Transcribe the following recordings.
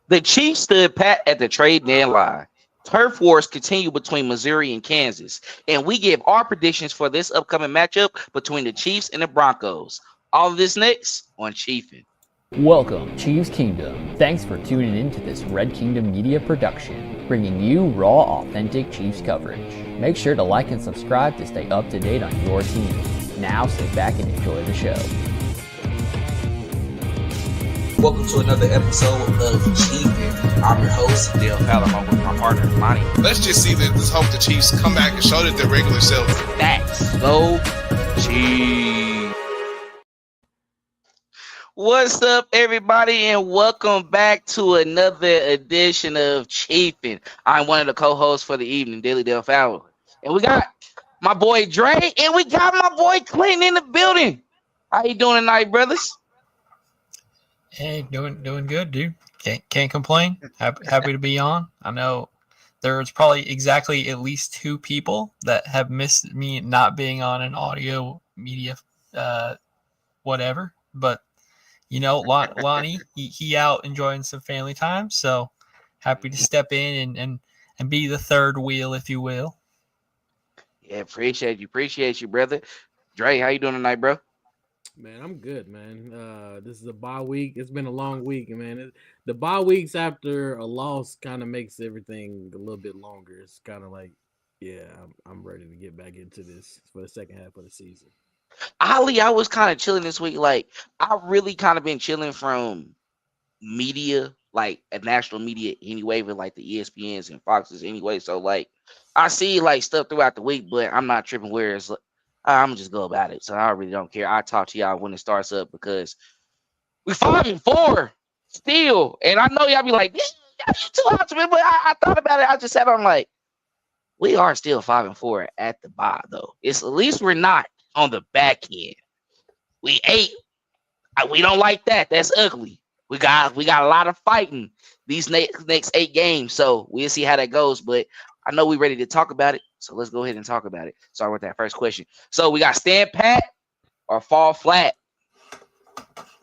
The Chiefs stood pat at the trade deadline. Turf wars continue between Missouri and Kansas, and we give our predictions for this upcoming matchup between the Chiefs and the Broncos. All of this next on Chiefin. Welcome, Chiefs Kingdom. Thanks for tuning in to this Red Kingdom media production, bringing you raw, authentic Chiefs coverage. Make sure to like and subscribe to stay up to date on your team. Now sit back and enjoy the show. Welcome to another episode of Chiefin. I'm your host, Dale Fowler, along with my partner, Monty. Let's just see that let's hope the Chiefs come back and show that their regular self. Facts. Go Chiefs. What's up, everybody, and welcome back to another edition of Chiefin. I'm one of the co-hosts for the evening, Daily Dale Fowler. And we got my boy Dre, and we got my boy Clinton in the building. How you doing tonight, brothers? Hey, doing good, dude. Can't complain. Happy to be on. I know there's probably exactly at least two people that have missed me not being on an audio media, whatever. But you know, Lonnie, he out enjoying some family time, so happy to step in and be the third wheel, if you will. Yeah, appreciate you, brother. Dre, how you doing tonight, bro? Man, I'm good, man. This is a bye week. It's been a long week, man. The bye weeks after a loss kind of makes everything a little bit longer. It's kind of like, yeah, I'm ready to get back into this for the second half of the season. Ollie, I was kind of chilling this week. Like, I really kind of been chilling from media, like a national media anyway, with like the ESPNs and Foxes anyway. So like, I see like stuff throughout the week, but I'm not tripping where it's. I'm gonna just go about it. So I really don't care. I talk to y'all when it starts up because we 5-4 still, and I know y'all be like, "Yeah, you too optimistic." But I thought about it. I just sat on like, we are still 5-4 at the bye though. It's at least we're not on the back end. We 8. We don't like that. That's ugly. We got a lot of fighting these next 8 games. So we'll see how that goes. But I know we're ready to talk about it. So let's go ahead and talk about it. Start with that first question. So we got stand pat or fall flat.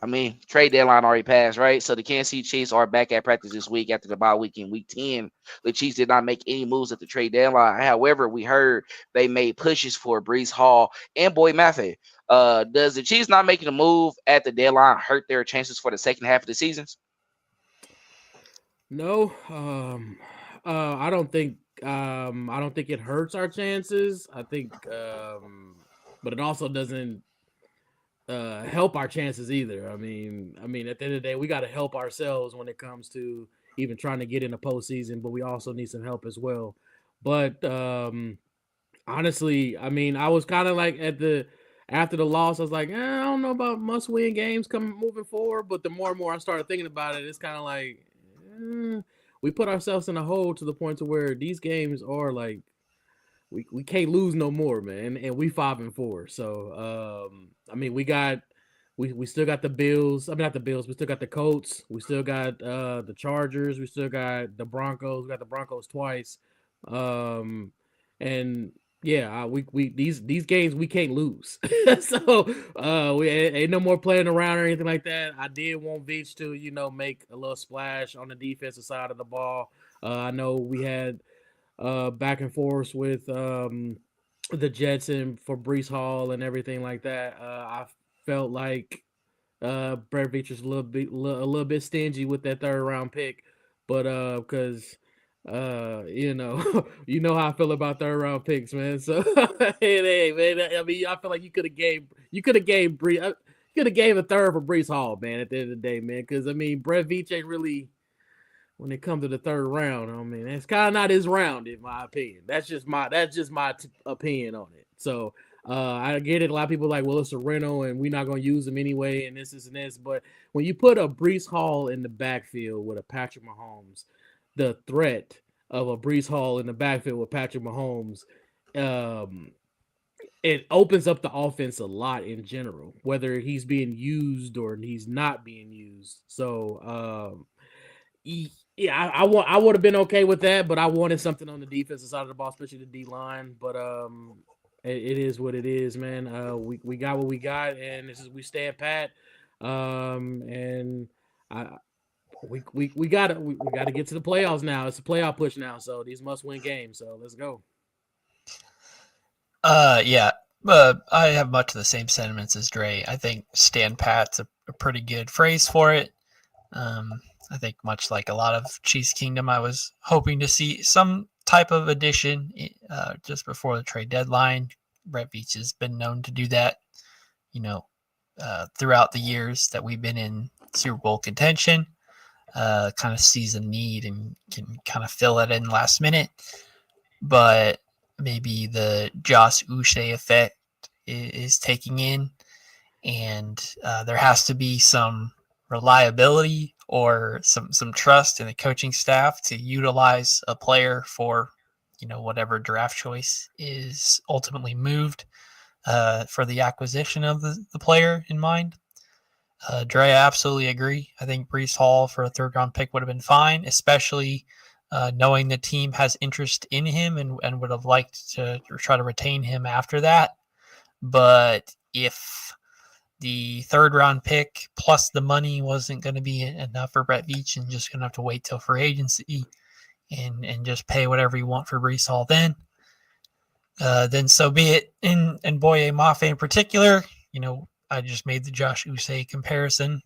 I mean, trade deadline already passed, right? So the Kansas City Chiefs are back at practice this week after the bye week in week 10. The Chiefs did not make any moves at the trade deadline. However, we heard they made pushes for Breece Hall and Boye Mafe. Does the Chiefs not making a move at the deadline hurt their chances for the second half of the season? No, I don't think it hurts our chances. I think, but it also doesn't help our chances either. I mean, at the end of the day, we got to help ourselves when it comes to even trying to get in the postseason, but we also need some help as well. But honestly, I mean, I was kind of like after the loss, I was like, I don't know about must-win games moving forward. But the more and more I started thinking about it, it's kind of like we put ourselves in a hole to the point to where these games are like we can't lose no more, man. And we 5-4. So I mean, we still got the Bills. I mean, not the Bills. We still got the Colts. We still got the Chargers. We still got the Broncos. We got the Broncos twice. And yeah, these games we can't lose. So we ain't no more playing around or anything like that. I did want Veach to make a little splash on the defensive side of the ball. I know we had back and forth with the Jets and for Breece Hall and everything like that. I felt like Brett Veach was a little bit stingy with that third round pick, but because you know how I feel about third round picks, man. So hey, man, I mean, I feel like you could have gave Breece. Could have gave a third for Breece Hall, man. At the end of the day, man, because I mean, Brett Veach ain't really. When it comes to the third round, I mean, it's kind of not his round, in my opinion. That's just my opinion on it. So I get it. A lot of people are like, well, it's a rental, and we're not going to use him anyway, and this and this. But when you put a Breece Hall in the backfield with a Patrick Mahomes, the threat of a Breece Hall in the backfield with Patrick Mahomes, it opens up the offense a lot in general, whether he's being used or he's not being used. So. Yeah, I would have been okay with that, but I wanted something on the defensive side of the ball, especially the D line. But it is what it is, man. We got what we got, and we stand pat. And We gotta get to the playoffs now. It's a playoff push now, so these must win games. So let's go. Yeah. I have much of the same sentiments as Dre. I think stand pat's a pretty good phrase for it. I think much like a lot of Chiefs Kingdom, I was hoping to see some type of addition just before the trade deadline. Brett Veach has been known to do that, throughout the years that we've been in Super Bowl contention. Kind of sees a need and can kind of fill it in last minute. But maybe the Josh Uche effect is taking in, and there has to be some reliability or some trust in the coaching staff to utilize a player for whatever draft choice is ultimately moved for the acquisition of the player in mind. Dre, I absolutely agree. I think Breece Hall for a third-round pick would have been fine, especially knowing the team has interest in him and would have liked to try to retain him after that. But if the third-round pick plus the money wasn't going to be enough for Brett Veach and just going to have to wait till free agency and just pay whatever you want for Breece Hall then so be it. And Boye Mafe in particular, I just made the Josh Uche comparison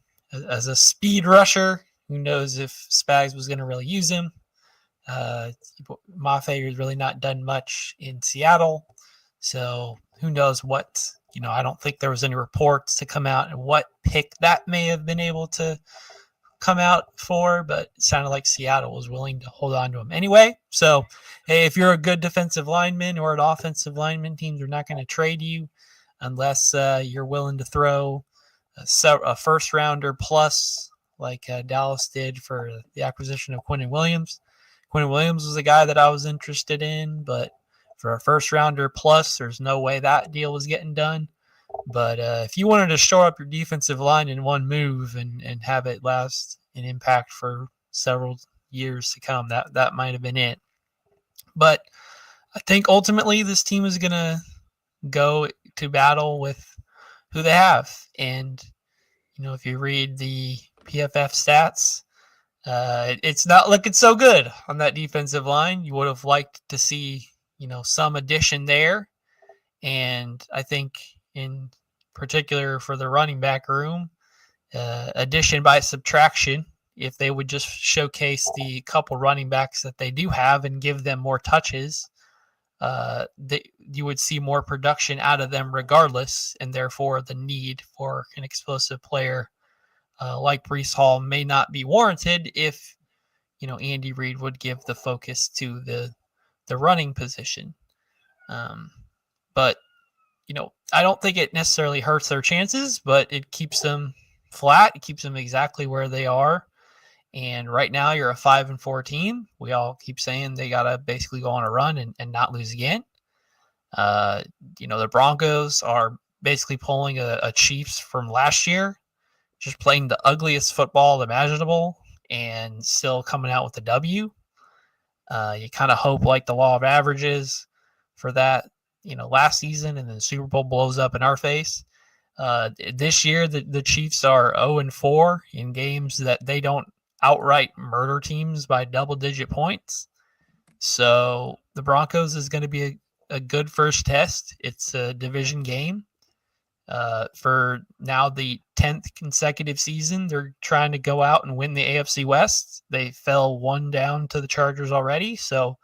as a speed rusher. Who knows if Spags was going to really use him? Mafe has really not done much in Seattle, so who knows what? I don't think there was any reports to come out and what pick that may have been able to come out for, but it sounded like Seattle was willing to hold on to him anyway. So, hey, if you're a good defensive lineman or an offensive lineman, teams are not going to trade you unless you're willing to throw a first rounder plus like Dallas did for the acquisition of Quinnen Williams. Quinnen Williams was a guy that I was interested in, but for a first rounder plus, there's no way that deal was getting done. But if you wanted to shore up your defensive line in one move and have it last an impact for several years to come, that might have been it. But I think ultimately this team is going to go to battle with who they have. And, if you read the PFF stats, it's not looking so good on that defensive line. You would have liked to see, some addition there. And I think in particular for the running back room, addition by subtraction, if they would just showcase the couple running backs that they do have and give them more touches, you would see more production out of them regardless, and therefore the need for an explosive player like Breece Hall may not be warranted if, Andy Reid would give the focus to the running position. But I don't think it necessarily hurts their chances, but it keeps them flat. It keeps them exactly where they are. And right now you're a 5-4 team. We all keep saying they got to basically go on a run and not lose again. The Broncos are basically pulling a Chiefs from last year, just playing the ugliest football imaginable and still coming out with the W. You kind of hope like the law of averages for that, last season, and then the Super Bowl blows up in our face. This year, the Chiefs are 0-4 in games that they don't outright murder teams by double-digit points. So the Broncos is going to be a good first test. It's a division game. For now the 10th consecutive season, they're trying to go out and win the AFC West. They fell one down to the Chargers already, so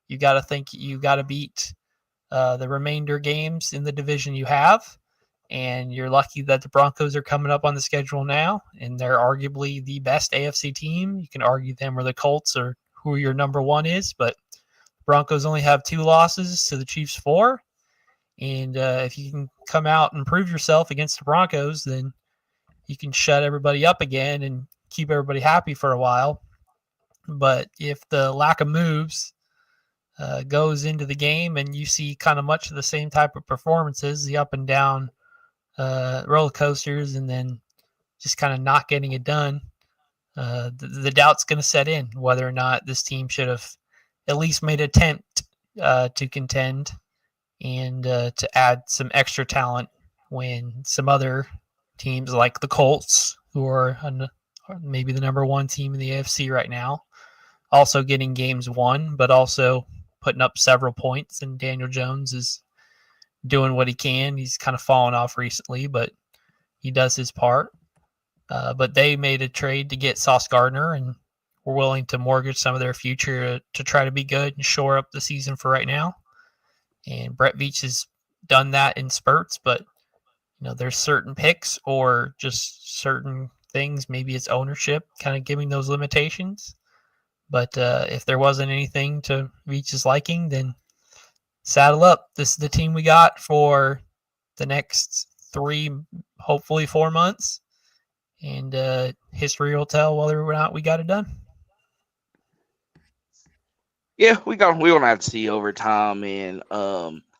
you got to think you got to beat the remainder games in the division you have, and you're lucky that the Broncos are coming up on the schedule now, and they're arguably the best AFC team. You can argue them or the Colts or who your number one is, but Broncos only have 2 losses to the Chiefs 4, and if you can come out and prove yourself against the Broncos, then you can shut everybody up again and keep everybody happy for a while. But if the lack of moves goes into the game and you see kind of much of the same type of performances, the up and down roller coasters, and then just kind of not getting it done, the doubt's going to set in whether or not this team should have at least made an attempt to contend and to add some extra talent when some other teams like the Colts, who are maybe the number one team in the AFC right now. Also getting games won, but also putting up several points. And Daniel Jones is doing what he can. He's kind of fallen off recently, but he does his part. But they made a trade to get Sauce Gardner, and were willing to mortgage some of their future to try to be good and shore up the season for right now. And Brett Veach has done that in spurts, but there's certain picks or just certain things. Maybe it's ownership kind of giving those limitations. But if there wasn't anything to Veach's liking, then saddle up. This is the team we got for the next 3, hopefully 4 months. And history will tell whether or not we got it done. Yeah, we're gonna have to see over time, and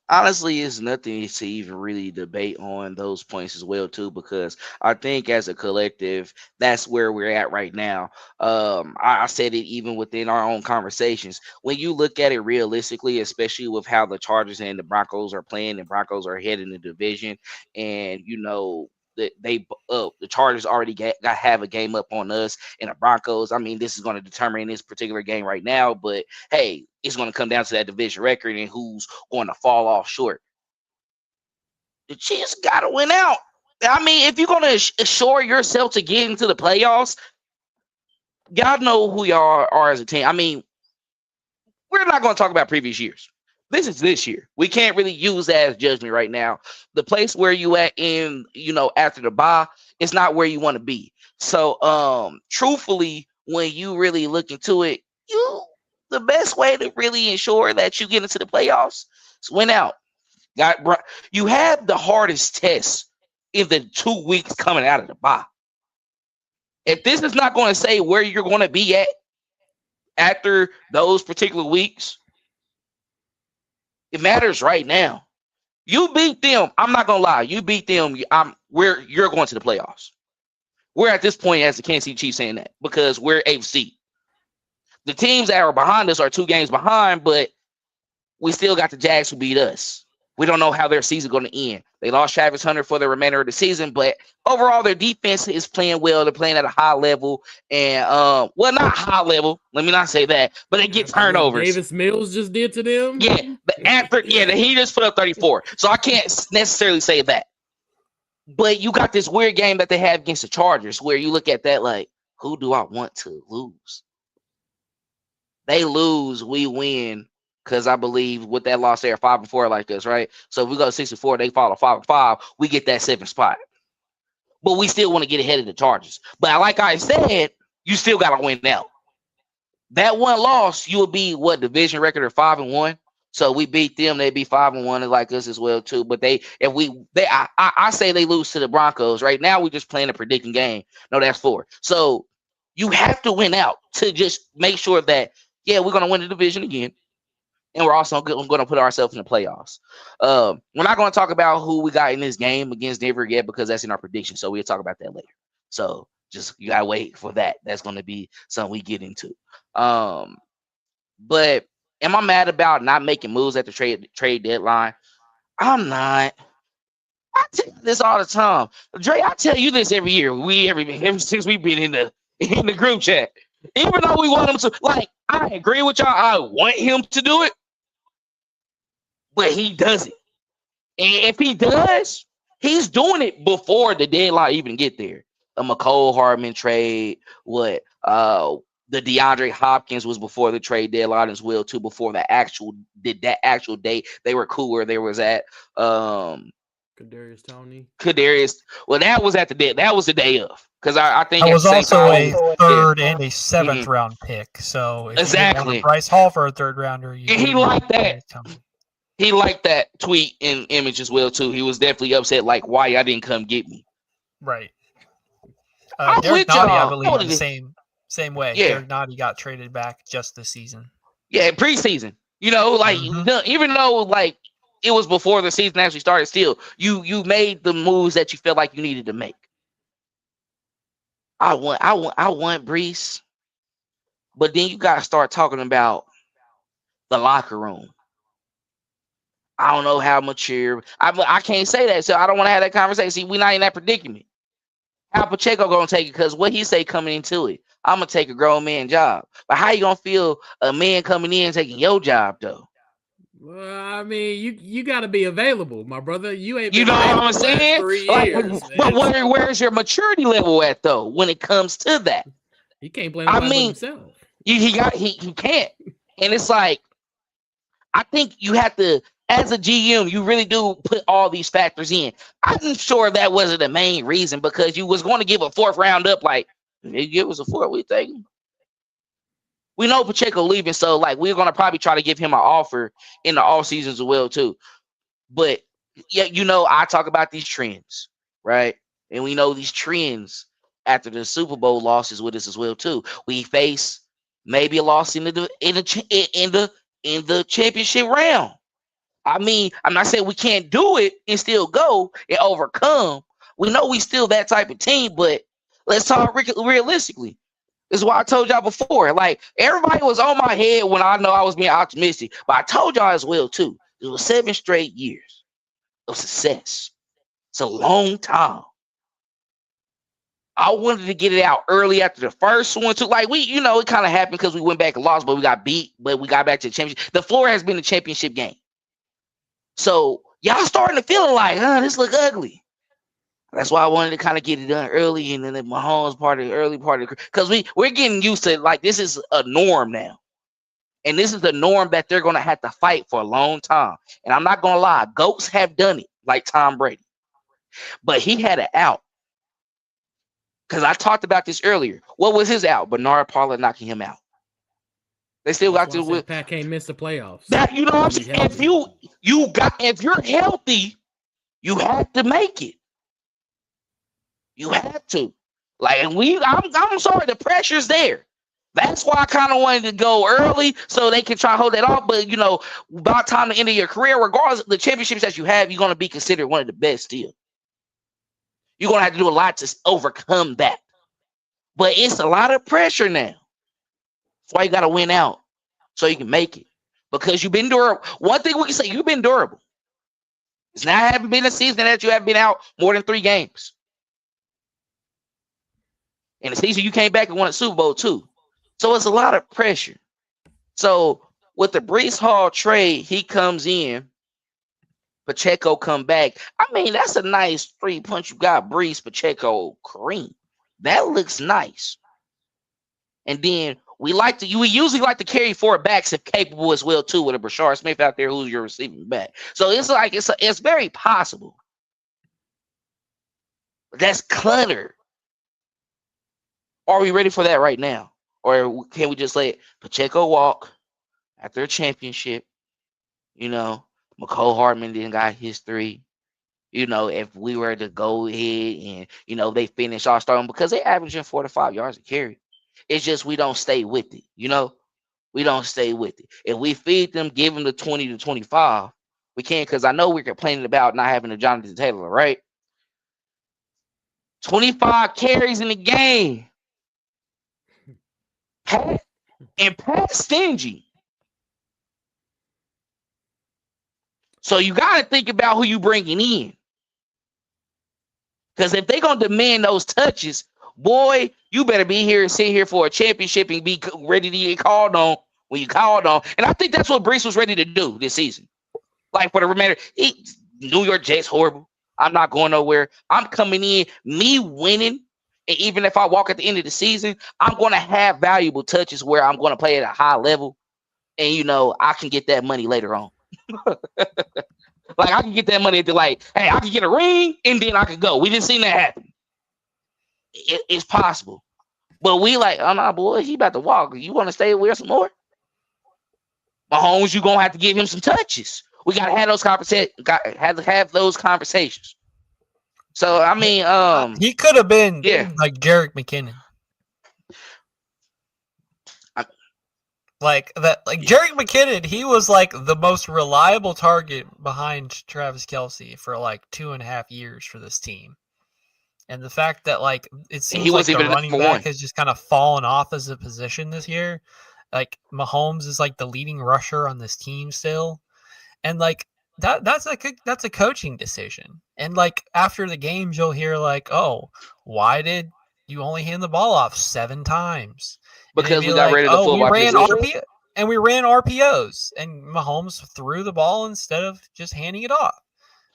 honestly, it's nothing to even really debate on those points as well too, because I think as a collective, that's where we're at right now. I said it even within our own conversations. When you look at it realistically, especially with how the Chargers and the Broncos are playing, the Broncos are ahead in the division, and the Chargers already have a game up on us, and the Broncos. I mean, this is going to determine this particular game right now, but hey, it's going to come down to that division record and who's going to fall off short. The Chiefs got to win out. I mean, if you're going to assure yourself to get into the playoffs, y'all know who y'all are as a team. I mean, we're not going to talk about previous years. This is this year. We can't really use that as judgment right now. The place where you at in, after the bye, it's not where you want to be. So, truthfully, when you really look into it, the best way to really ensure that you get into the playoffs is win out. You have the hardest test in the 2 weeks coming out of the bye. If this is not going to say where you're going to be at after those particular weeks, it matters right now. You beat them. I'm not gonna lie. You beat them. You're going to the playoffs. We're at this point as the Kansas City Chiefs saying that because we're AFC. The teams that are behind us are 2 games behind, but we still got the Jags who beat us. We don't know how their season going to end. They lost Travis Hunter for the remainder of the season, but overall their defense is playing well. They're playing at a high level, and not high level. Let me not say that, but they get turnovers. Davis Mills just did to them. Yeah, he just put up 34, so I can't necessarily say that. But you got this weird game that they have against the Chargers, where you look at that like, who do I want to lose? They lose, we win. Because I believe with that loss, they're 5-4 like us, right? So if we go 6-4, they fall to 5-5. We get that 7th spot, but we still want to get ahead of the Chargers. But like I said, you still got to win now. That one loss, you would be division record of 5-1. So we beat them, they'd be 5-1 like us as well too. But I say they lose to the Broncos. Right now, we're just playing a predicting game. No, that's 4. So you have to win out to just make sure that we're gonna win the division again. And we're also going to put ourselves in the playoffs. We're not going to talk about who we got in this game against Denver yet because that's in our prediction. So we'll talk about that later. So just you got to wait for that. That's going to be something we get into. But am I mad about not making moves at the trade deadline? I'm not. I tell you this all the time. Dre, I tell you this every year. Ever since we've been in the group chat. Even though we want him to, I agree with y'all. I want him to do it. But he doesn't. And if he does, he's doing it before the deadline even get there. A McCole Hardman trade, the DeAndre Hopkins was before the trade deadline as well, too, before that actual date. They were cool where they was at. Kadarius Toney. Well, that was that was the day of. Because I think it was also a 3rd and a 7th round pick. So if exactly, you want Bryce Hall for a 3rd rounder, he liked that. He liked that tweet and image as well too. He was definitely upset, like why y'all didn't come get me. Right. Derek Nottie, I believe, in the same way. Yeah. Derek Nottie got traded back just this season. Yeah, preseason. Even though it was before the season actually started, still you made the moves that you felt like you needed to make. I want Breece, but then you gotta start talking about the locker room. I don't know how mature. I can't say that, so I don't want to have that conversation. See, we're not in that predicament. Al Pacheco gonna take it because what he say coming into it, I'm gonna take a grown man job. But how you gonna feel a man coming in taking your job though? Well, I mean, you got to be available, my brother. You ain't You been know what available I'm the last saying? 3 Like, years, but man. So where's your maturity level at though when it comes to that? he can't blame I nobody but mean, himself. he can't, and it's like I think you have to, as a GM, you really do put all these factors in. I'm sure that wasn't the main reason because you was going to give a fourth round up. Like, they give us a fourth, we take him. We know Pacheco leaving, so like we're gonna probably try to give him an offer in the off seasons as well too. But yeah, I talk about these trends, right? And we know these trends after the Super Bowl losses with us as well too. We face maybe a loss in the championship round. I mean, I'm not saying we can't do it and still go and overcome. We know we still that type of team, but let's talk realistically. This is why I told y'all before. Like, everybody was on my head when I know I was being optimistic, but I told y'all as well too. It was 7 straight years of success. It's a long time. I wanted to get it out early after the first one too. Like, it kind of happened because we went back and lost, but we got beat, but we got back to the championship. The floor has been the championship game. So y'all starting to feel like, this look ugly. That's why I wanted to kind of get it done early, and then the Mahomes part of the early part of the, because we're getting used to, like, this is a norm now. And this is the norm that they're gonna have to fight for a long time. And I'm not gonna lie, GOATs have done it, like Tom Brady. But he had an out. Because I talked about this earlier. What was his out? Bernard Pollard knocking him out. They still That's got why I to said Pat can't miss the playoffs. that. You know what I'm He's saying? healthy. If you're healthy, you have to make it. You have to. Like, and I'm sorry, the pressure's there. That's why I kind of wanted to go early so they can try to hold that off. But by the time the end of your career, regardless of the championships that you have, you're gonna be considered one of the best still. You're gonna have to do a lot to overcome that. But it's a lot of pressure now. That's why you gotta win out so you can make it. Because you've been durable. One thing we can say, you've been durable. It's not haven't been a season that you have been out more than 3 games. And the season you came back and won a Super Bowl too. So it's a lot of pressure. So with the Breece Hall trade, he comes in. Pacheco come back. I mean, that's a nice 3-punch. You got Breece, Pacheco, Kareem. That looks nice. And then we usually like to carry 4 backs if capable as well too, with a Brashard Smith out there who's your receiving back. So it's like it's very possible. But that's clutter. Are we ready for that right now? Or can we just let Pacheco walk after a championship? McCole Hardman then got his 3. If we were to go ahead and, they finish our starting because they're averaging 4 to 5 yards a carry. It's just we don't stay with it. We don't stay with it. If we feed them, give them the 20 to 25, we can, because I know we're complaining about not having a Jonathan Taylor, right? 25 carries in the game. Pat stingy. So you got to think about who you bringing in. Because if they're going to demand those touches, boy, you better be here and sit here for a championship and be ready to get called on when you called on. And I think that's what Breece was ready to do this season. Like, for the remainder, New York Jets, horrible. I'm not going nowhere. I'm coming in, me winning. And even if I walk at the end of the season, I'm going to have valuable touches where I'm going to play at a high level. And, I can get that money later on. Like, I can get that money to, like, hey, I can get a ring and then I can go. We just seen that happen. It's possible. But we like, oh, no, boy, he about to walk. You want to stay with us some more? Mahomes, you going to have to give him some touches. We got to have those conversations. So, I mean, he could have been like Jerick McKinnon. Jerick McKinnon, he was like the most reliable target behind Travis Kelce for like 2.5 years for this team. And the fact that like it seems like the running back has just kind of fallen off as a position this year. Like Mahomes is like the leading rusher on this team still. And like that's a coaching decision. And like after the games, you'll hear like, "Oh, why did you only hand the ball off 7 times?" And it'd Because be we got like, rid of the "Oh, we fullback ran position. RPO and we ran RPOs, and Mahomes threw the ball instead of just handing it off."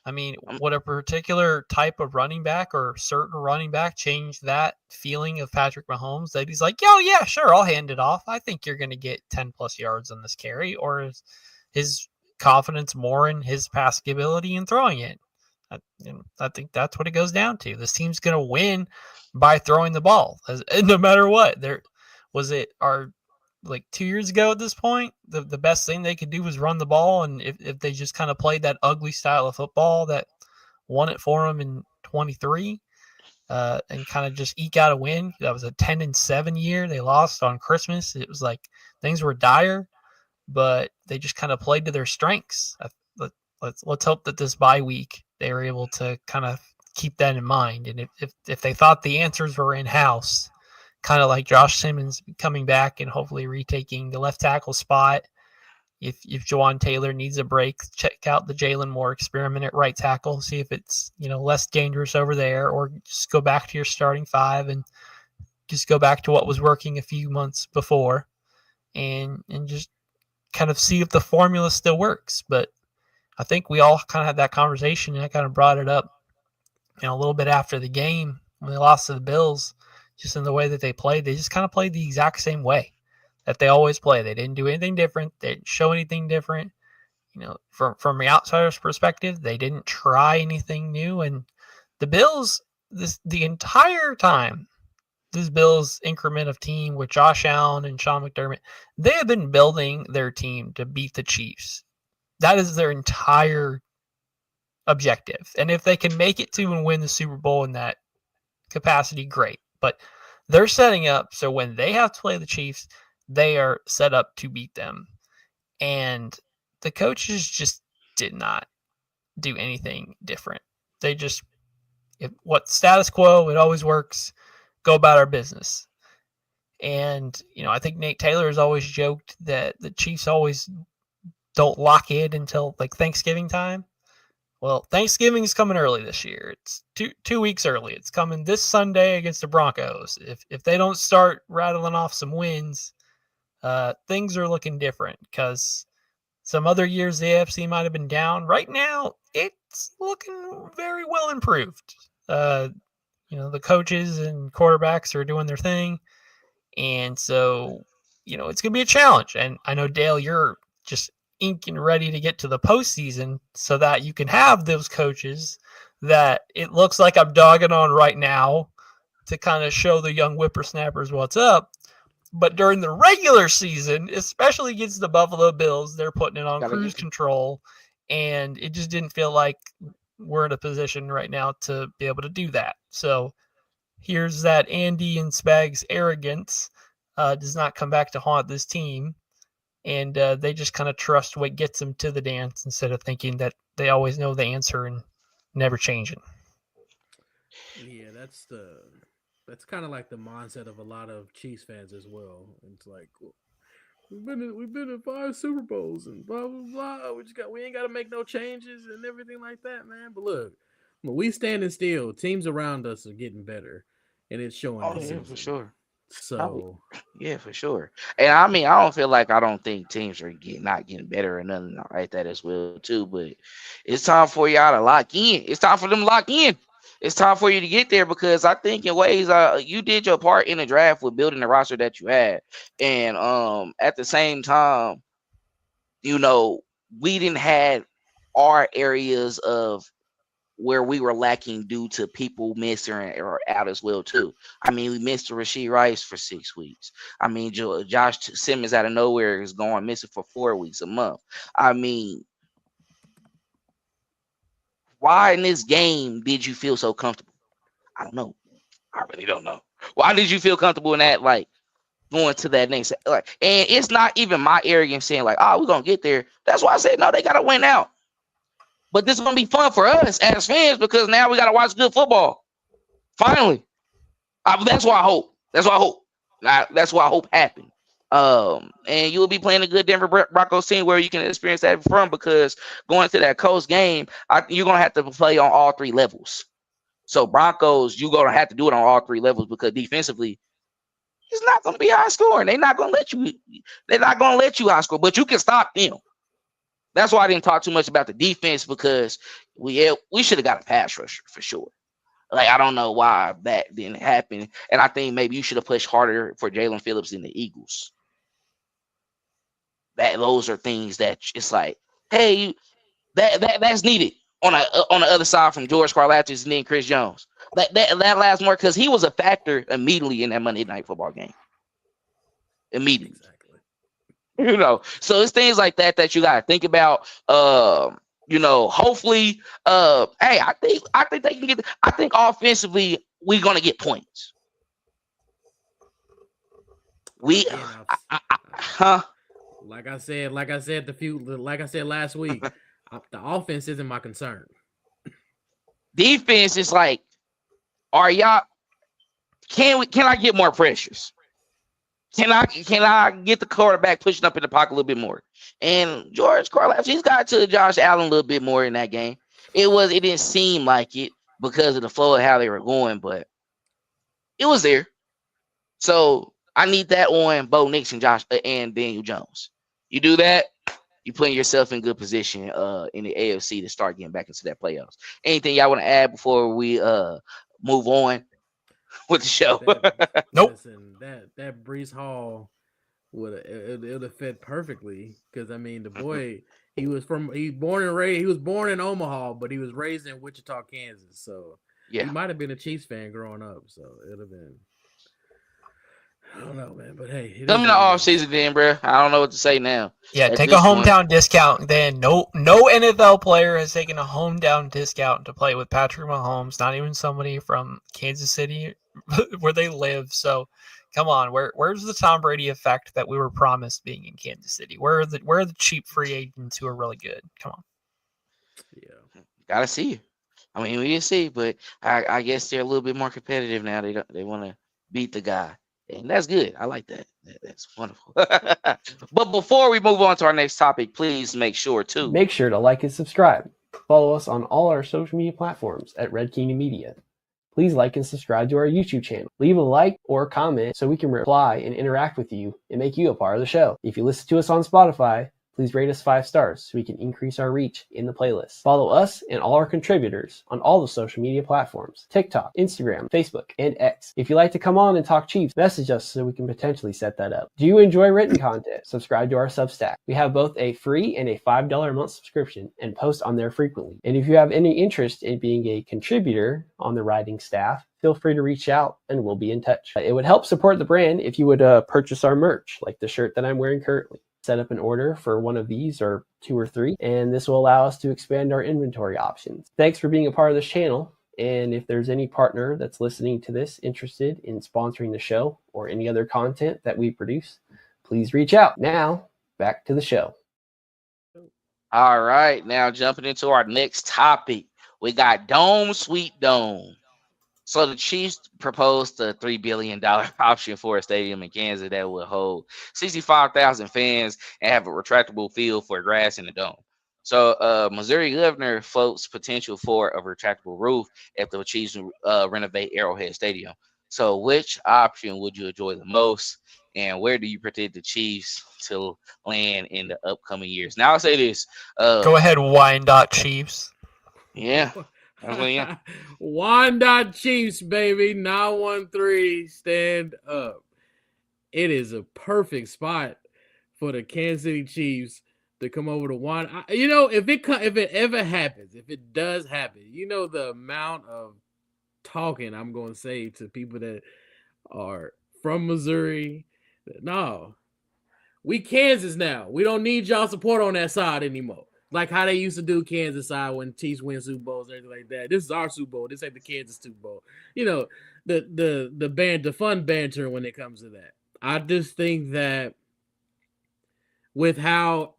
I mean, would a particular type of running back or certain running back change that feeling of Patrick Mahomes that he's like, "Yo, yeah, sure, I'll hand it off. I think you're going to get 10 plus yards on this carry," or is his confidence more in his passing ability and throwing it? I think that's what it goes down to. This team's going to win by throwing the ball, no matter what. There was it our like 2 years ago at this point, the best thing they could do was run the ball, and if they just kind of played that ugly style of football that won it for them in 23, and kind of just eke out a win. That was a 10-7 year. They lost on Christmas. It was like things were dire, but they just kind of played to their strengths. Let's hope that this bye week they were able to kind of keep that in mind. And if they thought the answers were in house, kind of like Josh Simmons coming back and hopefully retaking the left tackle spot. If Jawan Taylor needs a break, check out the Jalen Moore experiment at right tackle, see if it's less dangerous over there, or just go back to your starting 5 and just go back to what was working a few months before, and just kind of see if the formula still works. But I think we all kind of had that conversation, and I kind of brought it up a little bit after the game when they lost to the Bills. Just in the way that they played, they just kind of played the exact same way that they always play. They didn't do anything different. They didn't show anything different. From the outsider's perspective, they didn't try anything new. And the Bills, the entire time, this Bills increment of team with Josh Allen and Sean McDermott, they have been building their team to beat the Chiefs. That is their entire objective. And if they can make it to and win the Super Bowl in that capacity, great. But they're setting up so when they have to play the Chiefs, they are set up to beat them. And the coaches just did not do anything different. They just, what status quo, it always works, go about our business. And, I think Nate Taylor has always joked that the Chiefs always don't lock in until like Thanksgiving time. Well, Thanksgiving is coming early this year. It's two weeks early. It's coming this Sunday against the Broncos. If they don't start rattling off some wins, things are looking different, because some other years the AFC might have been down. Right now, it's looking very well improved. The coaches and quarterbacks are doing their thing, and so it's going to be a challenge. And I know, Dale, you're just ink and ready to get to the postseason so that you can have those coaches that it looks like I'm dogging on right now to kind of show the young whippersnappers what's up. But during the regular season, especially against the Buffalo Bills, they're putting it on cruise control, and it just didn't feel like we're in a position right now to be able to do that. So here's that Andy and Spags arrogance does not come back to haunt this team. And they just kind of trust what gets them to the dance instead of thinking that they always know the answer and never changing. Yeah, that's kind of like the mindset of a lot of Chiefs fans as well. It's like, we've been in 5 Super Bowls and blah blah blah. We ain't got to make no changes and everything like that, man. But look, when we standing still, teams around us are getting better, and it's showing. Oh yeah, for sure. So yeah, for sure. And I mean, I don't think teams are not getting better or nothing like that as well too. But it's time for y'all to lock in. It's time for them to lock in. It's time for you to get there, because I think in ways you did your part in the draft with building the roster that you had, and at the same time, we didn't have our areas of where we were lacking due to people missing or out as well too. I mean, we missed Rashee Rice for 6 weeks. I mean, Josh Simmons out of nowhere is going missing for 4 weeks, a month. I mean, why in this game did you feel so comfortable? I don't know. I really don't know. Why did you feel comfortable in that, like, going to that next, like, and it's not even my arrogance saying like, oh, we're gonna get there. That's why I said no, they gotta win out. But this is gonna be fun for us as fans, because now we gotta watch good football. Finally, that's why I hope. That's why I hope. That's why I hope happened. And you will be playing a good Denver Broncos team where you can experience that from, because going to that Colts game, you're gonna have to play on all three levels. So Broncos, you're gonna have to do it on all three levels, because defensively, it's not gonna be high scoring. They're not gonna let you. They're not gonna let you high score, but you can stop them. That's why I didn't talk too much about the defense, because we should have got a pass rusher for sure. Like, I don't know why that didn't happen, and I think maybe you should have pushed harder for Jalen Phillips in the Eagles. Those are things that it's like, hey, that's needed on the other side from George Karlaftis and then Chris Jones. That lasts more, because he was a factor immediately in that Monday Night Football game. Immediately. Exactly. So it's things like that you gotta think about. Hopefully, hey, I think they can get. I think offensively we're gonna get points. Like I said last week, the offense isn't my concern. Defense is like, are y'all? Can I get more pressures? Can I get the quarterback pushing up in the pocket a little bit more? And George Karlaftis, he's got to Josh Allen a little bit more in that game. It didn't seem like it because of the flow of how they were going, but it was there. So I need that on Bo Nix and Daniel Jones. You do that, you putting yourself in good position in the AFC to start getting back into that playoffs. Anything y'all want to add before we move on with the show? Nope. Listen, that Breece Hall it would have fit perfectly, because I mean the boy, he was born in Omaha, but he was raised in Wichita, Kansas. So Yeah, he might have been a Chiefs fan growing up. So it'd have been, I don't know, man. But hey, come in the off season, then, bro. I don't know what to say now. Yeah, At take a this point, hometown discount. Then no NFL player has taken a hometown discount to play with Patrick Mahomes. Not even somebody from Kansas City, where they live. So, come on, where's the Tom Brady effect that we were promised being in Kansas City? Where are the cheap free agents who are really good? Come on. Yeah. gotta see. I mean, we didn't see, but I guess they're a little bit more competitive now. They want to beat the guy, and that's good. I like that. That's wonderful. But before we move on to our next topic, please make sure to Make sure to like and subscribe. Follow us on all our social media platforms at Red Kingdom Media. Please like and subscribe to our YouTube channel. Leave a like or comment so we can reply and interact with you and make you a part of the show. If you listen to us on Spotify, please rate us 5 stars so we can increase our reach in the playlist. Follow us and all our contributors on all the social media platforms: TikTok, Instagram, Facebook, and X. If you'd like to come on and talk Chiefs, message us so we can potentially set that up. Do you enjoy written content? Subscribe to our Substack. We have both a free and a $5 a month subscription and post on there frequently. And if you have any interest in being a contributor on the writing staff, feel free to reach out and we'll be in touch. It would help support the brand if you would purchase our merch, like the shirt that I'm wearing currently. Set up an order for one of these or 2 or 3, and this will allow us to expand our inventory options. Thanks for being a part of this channel, and if there's any partner that's listening to this interested in sponsoring the show or any other content that we produce, please reach out. Now, back to the show. All right, now jumping into our next topic, we got Dome Sweet Dome. So the Chiefs proposed a $3 billion option for a stadium in Kansas that would hold 65,000 fans and have a retractable field for grass in the dome. So Missouri governor floats potential for a retractable roof if the Chiefs renovate Arrowhead Stadium. So which option would you enjoy the most, and where do you predict the Chiefs to land in the upcoming years? Now I'll say this. Go ahead, Wyandotte Chiefs. Yeah. Wyandotte Chiefs, baby. 913, stand up. It is a perfect spot for the Kansas City Chiefs to come over to Wyandotte. If it ever happens, if it does happen, the amount of talking I'm going to say to people that are from Missouri. No, we Kansas now. We don't need y'all support on that side anymore. Like how they used to do Kansas side when Chiefs win Super Bowls and everything like that. This is our Super Bowl. This ain't the Kansas Super Bowl. The fun banter when it comes to that. I just think that with how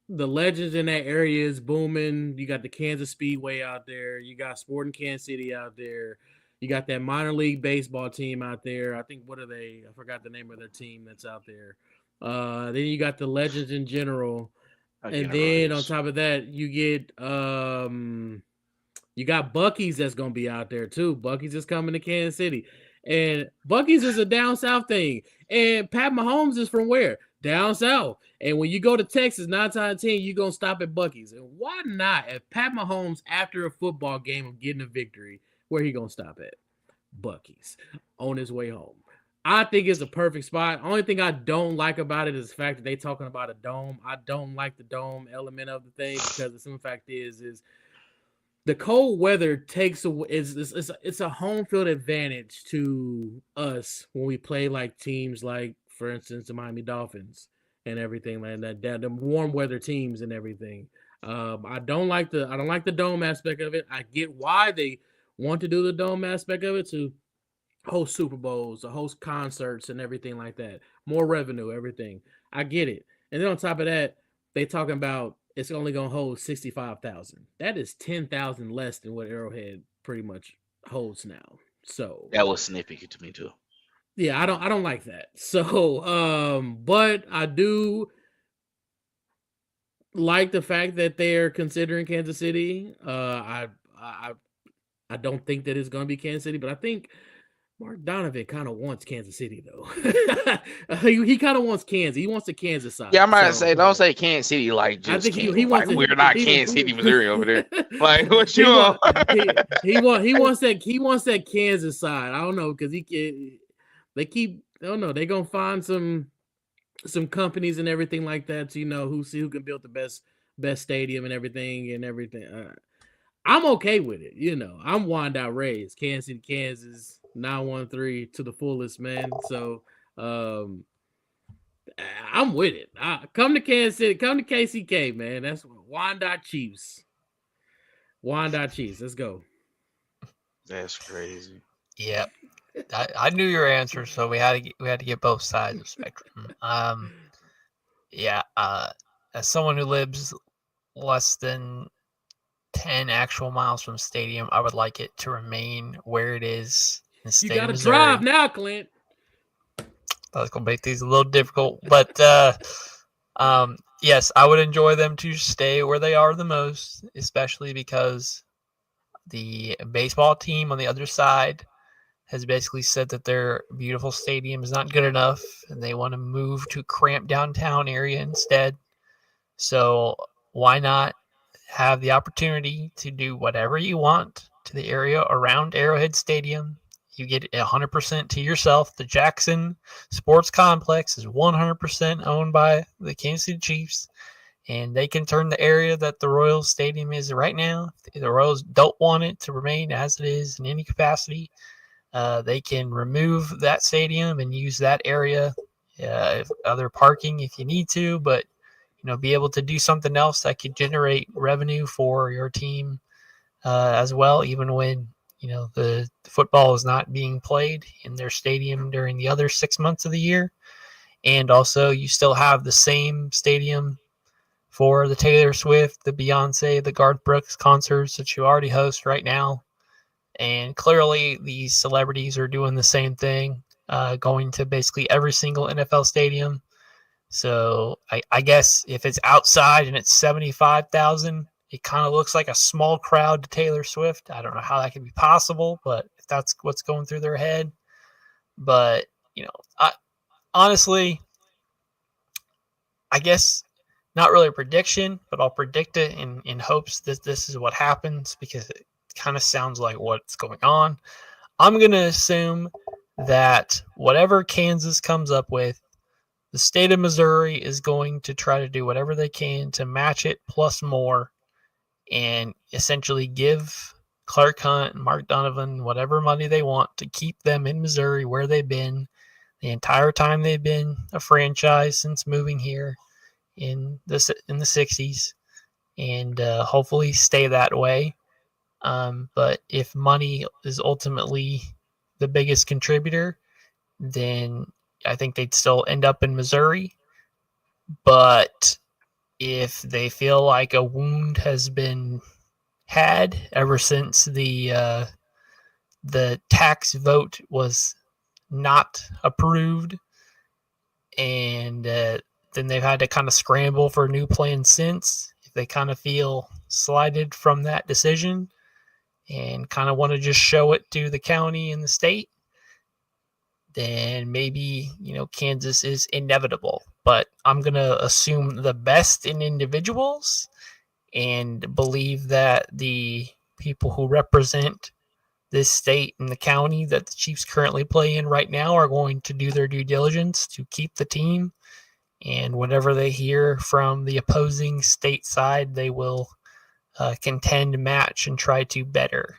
the legends in that area is booming, you got the Kansas Speedway out there, you got Sporting Kansas City out there, you got that minor league baseball team out there. I think, what are they? I forgot the name of their team that's out there. Then you got the legends in general, and Again, then on Rose. top of that, you got Bucky's that's gonna be out there too. Bucky's is coming to Kansas City, and Bucky's is a down south thing. And Pat Mahomes is from where? Down south. And when you go to Texas, 9 times out of 10, you're gonna stop at Bucky's. And why not? If Pat Mahomes, after a football game of getting a victory, where he gonna stop at? Bucky's on his way home. I think it's a perfect spot. Only thing I don't like about it is the fact that they talking about a dome. I don't like the dome element of the thing because the simple fact is the cold weather takes away. It's a home field advantage to us when we play like teams like, for instance, the Miami Dolphins and everything like that. The warm weather teams and everything. I don't like the dome aspect of it. I get why they want to do the dome aspect of it to host Super Bowls, to host concerts and everything like that. More revenue, everything. I get it. And then on top of that, they talking about it's only gonna hold 65,000. That is 10,000 less than what Arrowhead pretty much holds now. So That was significant to me too. yeah, I don't like that. So but I do like the fact that they're considering Kansas City. I don't think that it's gonna be Kansas City, but I think Mark Donovan kind of wants Kansas City though. he kind of wants Kansas. He wants the Kansas side. Yeah, I might say don't say Kansas City like I just think Kansas. he wants like, to, we're not he, Kansas City, Missouri over there. Like what you he, on? he wants that Kansas side. I don't know because they keep I don't know, they're gonna find some companies and everything like that to, who can build the best stadium and everything. I'm okay with it. I'm Wanda Rays, Kansas City, Kansas, 913 to the fullest, man. So I'm with it. Come to Kansas City, come to KCK, man. That's Wanda Chiefs. Wanda Chiefs. Let's go. That's crazy. Yeah, I knew your answer, so we had to get both sides of the spectrum. Yeah. As someone who lives less than 10 actual miles from the stadium, I would like it to remain where it is in the state You got of to Missouri. drive now, Clint. That's gonna make these a little difficult, but yes, I would enjoy them to stay where they are the most, especially because the baseball team on the other side has basically said that their beautiful stadium is not good enough and they want to move to cramped downtown area instead. So why not have the opportunity to do whatever you want to the area around Arrowhead Stadium? You get 100% to yourself. The Jackson Sports Complex is 100% owned by the Kansas City Chiefs, and they can turn the area that the Royals Stadium is right now. If the Royals don't want it to remain as it is in any capacity, they can remove that stadium and use that area, other parking if you need to, but be able to do something else that could generate revenue for your team as well, even when the football is not being played in their stadium during the other 6 months of the year. And also you still have the same stadium for the Taylor Swift, the Beyonce, the Garth Brooks concerts that you already host right now. And clearly these celebrities are doing the same thing, going to basically every single NFL stadium. So I guess if it's outside and it's 75,000, it kind of looks like a small crowd to Taylor Swift. I don't know how that could be possible, but if that's what's going through their head. But, honestly, I guess not really a prediction, but I'll predict it in hopes that this is what happens because it kind of sounds like what's going on. I'm going to assume that whatever Kansas comes up with, the state of Missouri is going to try to do whatever they can to match it plus more and essentially give Clark Hunt and Mark Donovan whatever money they want to keep them in Missouri where they've been the entire time they've been a franchise since moving here in the 60s, and hopefully stay that way. But if money is ultimately the biggest contributor, then I think they'd still end up in Missouri. But if they feel like a wound has been had ever since the tax vote was not approved, and then they've had to kind of scramble for a new plan since. If they kind of feel slighted from that decision and kind of want to just show it to the county and the state, then maybe, Kansas is inevitable. But I'm going to assume the best in individuals and believe that the people who represent this state and the county that the Chiefs currently play in right now are going to do their due diligence to keep the team. And whatever they hear from the opposing state side, they will contend, match, and try to better.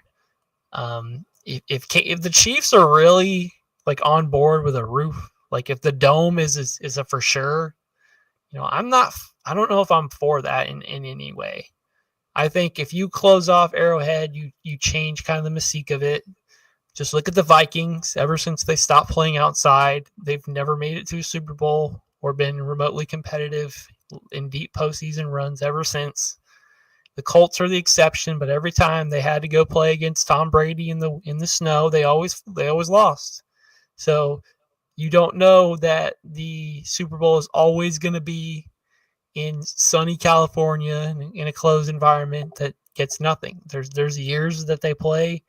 If the Chiefs are really like on board with a roof, like if the dome is a for sure, I don't know if I'm for that in any way. I think if you close off Arrowhead, you change kind of the mystique of it. Just look at the Vikings. Ever since they stopped playing outside, they've never made it to a Super Bowl or been remotely competitive in deep postseason runs ever since. The Colts are the exception, but every time they had to go play against Tom Brady in the snow, they always lost. So you don't know that the Super Bowl is always going to be in sunny California in a closed environment that gets nothing. There's years that they play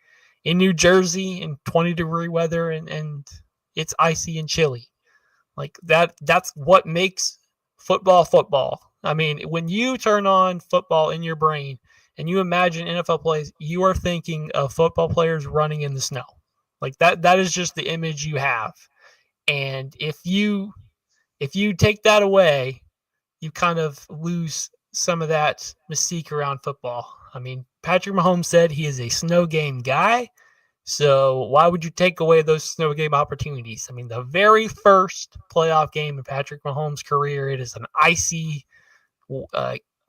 in New Jersey in 20-degree weather and it's icy and chilly. Like that's what makes football football. I mean, when you turn on football in your brain and you imagine NFL plays, you are thinking of football players running in the snow. Like that is just the image you have. And if you take that away, you kind of lose some of that mystique around football. I mean, Patrick Mahomes said he is a snow game guy. So why would you take away those snow game opportunities? I mean, the very first playoff game in Patrick Mahomes' career, it is an icy,